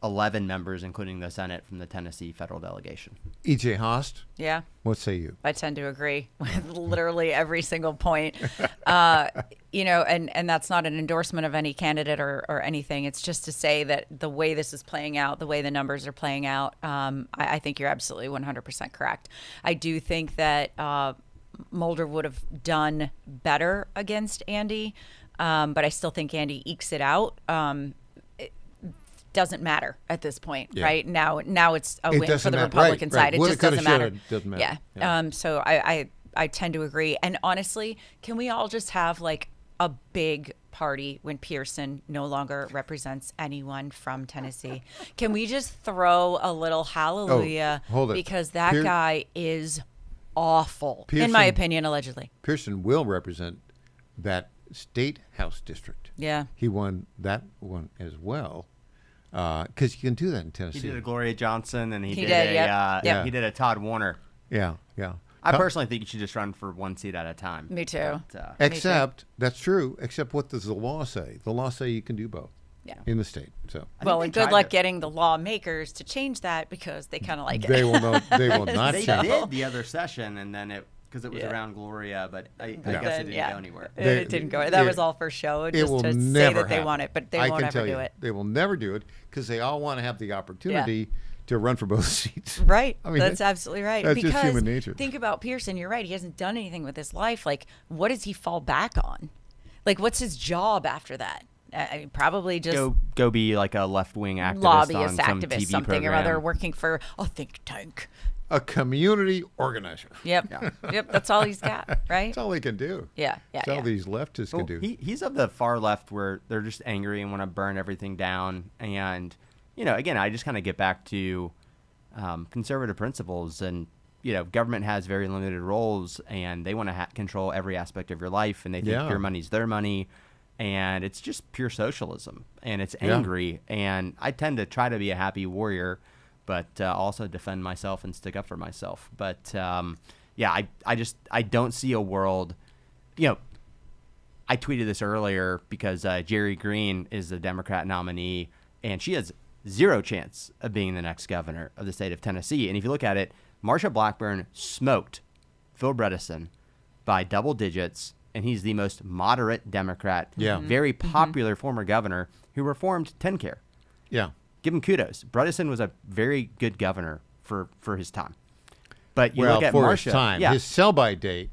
11 members, including the Senate, from the Tennessee federal delegation. E.J. Haas? Yeah. What say you? I tend to agree with literally every single point. You know, and that's not an endorsement of any candidate or anything. It's just to say that the way this is playing out, the way the numbers are playing out, I think you're absolutely 100% correct. I do think that Mulder would have done better against Andy, but I still think Andy ekes it out. It doesn't matter at this point, right? Now it's a win for the Republican side. It just doesn't matter. Doesn't matter. Yeah. So I tend to agree. And honestly, can we all just have like a big party when Pearson no longer represents anyone from Tennessee? Can we just throw a little hallelujah? Hold it. Because that guy is awful, in my opinion, allegedly. Pearson will represent that state house district. Yeah. He won that one as well. Because you can do that in Tennessee. He did a Gloria Johnson, and he did yep. he did a Todd Warner. Yeah. I personally think you should just run for one seat at a time. Me too. But, except, that's true, except what does the law say? The law say you can do both. Yeah. In the state. So. Well, and good luck getting the lawmakers to change that because they kind of like it. They will not They change did the other session, and then because it was around Gloria, but I guess it didn't go anywhere. It didn't go. That was all for show, just to say that they want it, but they won't ever do it. They will never do it because they all want to have the opportunity to run for both seats. Right. I mean, that's absolutely right. That's because just human nature. Think about Pearson. You're right. He hasn't done anything with his life. Like, what does he fall back on? Like, what's his job after that? I mean, probably just go be like a left-wing activist lobbyist, on some activist, TV something program. or other, working for a think tank. A community organizer. Yep. Yep. That's all he's got, right? That's all he can do. Yeah. That's all these leftists can do. He's of the far left where they're just angry and want to burn everything down. And, again, I just kind of get back to conservative principles. And, government has very limited roles, and they want to control every aspect of your life, and they think your money's their money. And it's just pure socialism, and it's angry. And I tend to try to be a happy warrior, but also defend myself and stick up for myself. But I don't see a world. I tweeted this earlier because Jerry Green is the Democrat nominee, and she has zero chance of being the next governor of the state of Tennessee. And if you look at it, Marsha Blackburn smoked Phil Bredesen by double digits. And he's the most moderate Democrat, very popular former governor who reformed TennCare. Yeah. Give him kudos. Bredesen was a very good governor for his time. But you well, look at for Marsha, his time, his sell-by date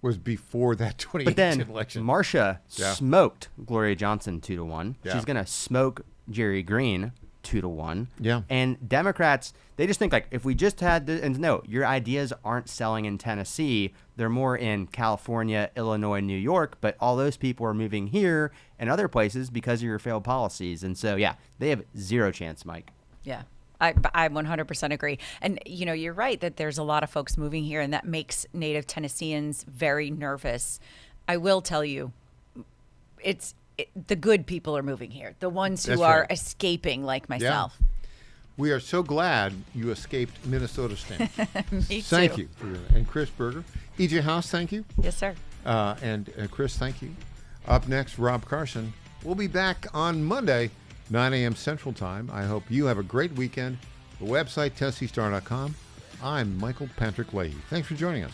was before that 2018 but then election. Marsha smoked Gloria Johnson 2-1. Yeah. She's going to smoke Jerry Green 2-1. Yeah. And Democrats, they just think like if we just had and no, your ideas aren't selling in Tennessee. They're more in California, Illinois, New York, but all those people are moving here and other places because of your failed policies. And so, they have zero chance, Mike. Yeah. I 100% agree. And, you're right that there's a lot of folks moving here, and that makes native Tennesseans very nervous. I will tell you, the good people are moving here, the ones who are escaping like myself. Yeah. We are so glad you escaped Minnesota State. Me Thank too. you. And Chris Berger. E.J. House, thank you. Yes, sir. And Chris, thank you. Up next, Rob Carson. We'll be back on Monday, 9 a.m. Central Time. I hope you have a great weekend. The website, TennesseeStar.com. I'm Michael Patrick Leahy. Thanks for joining us.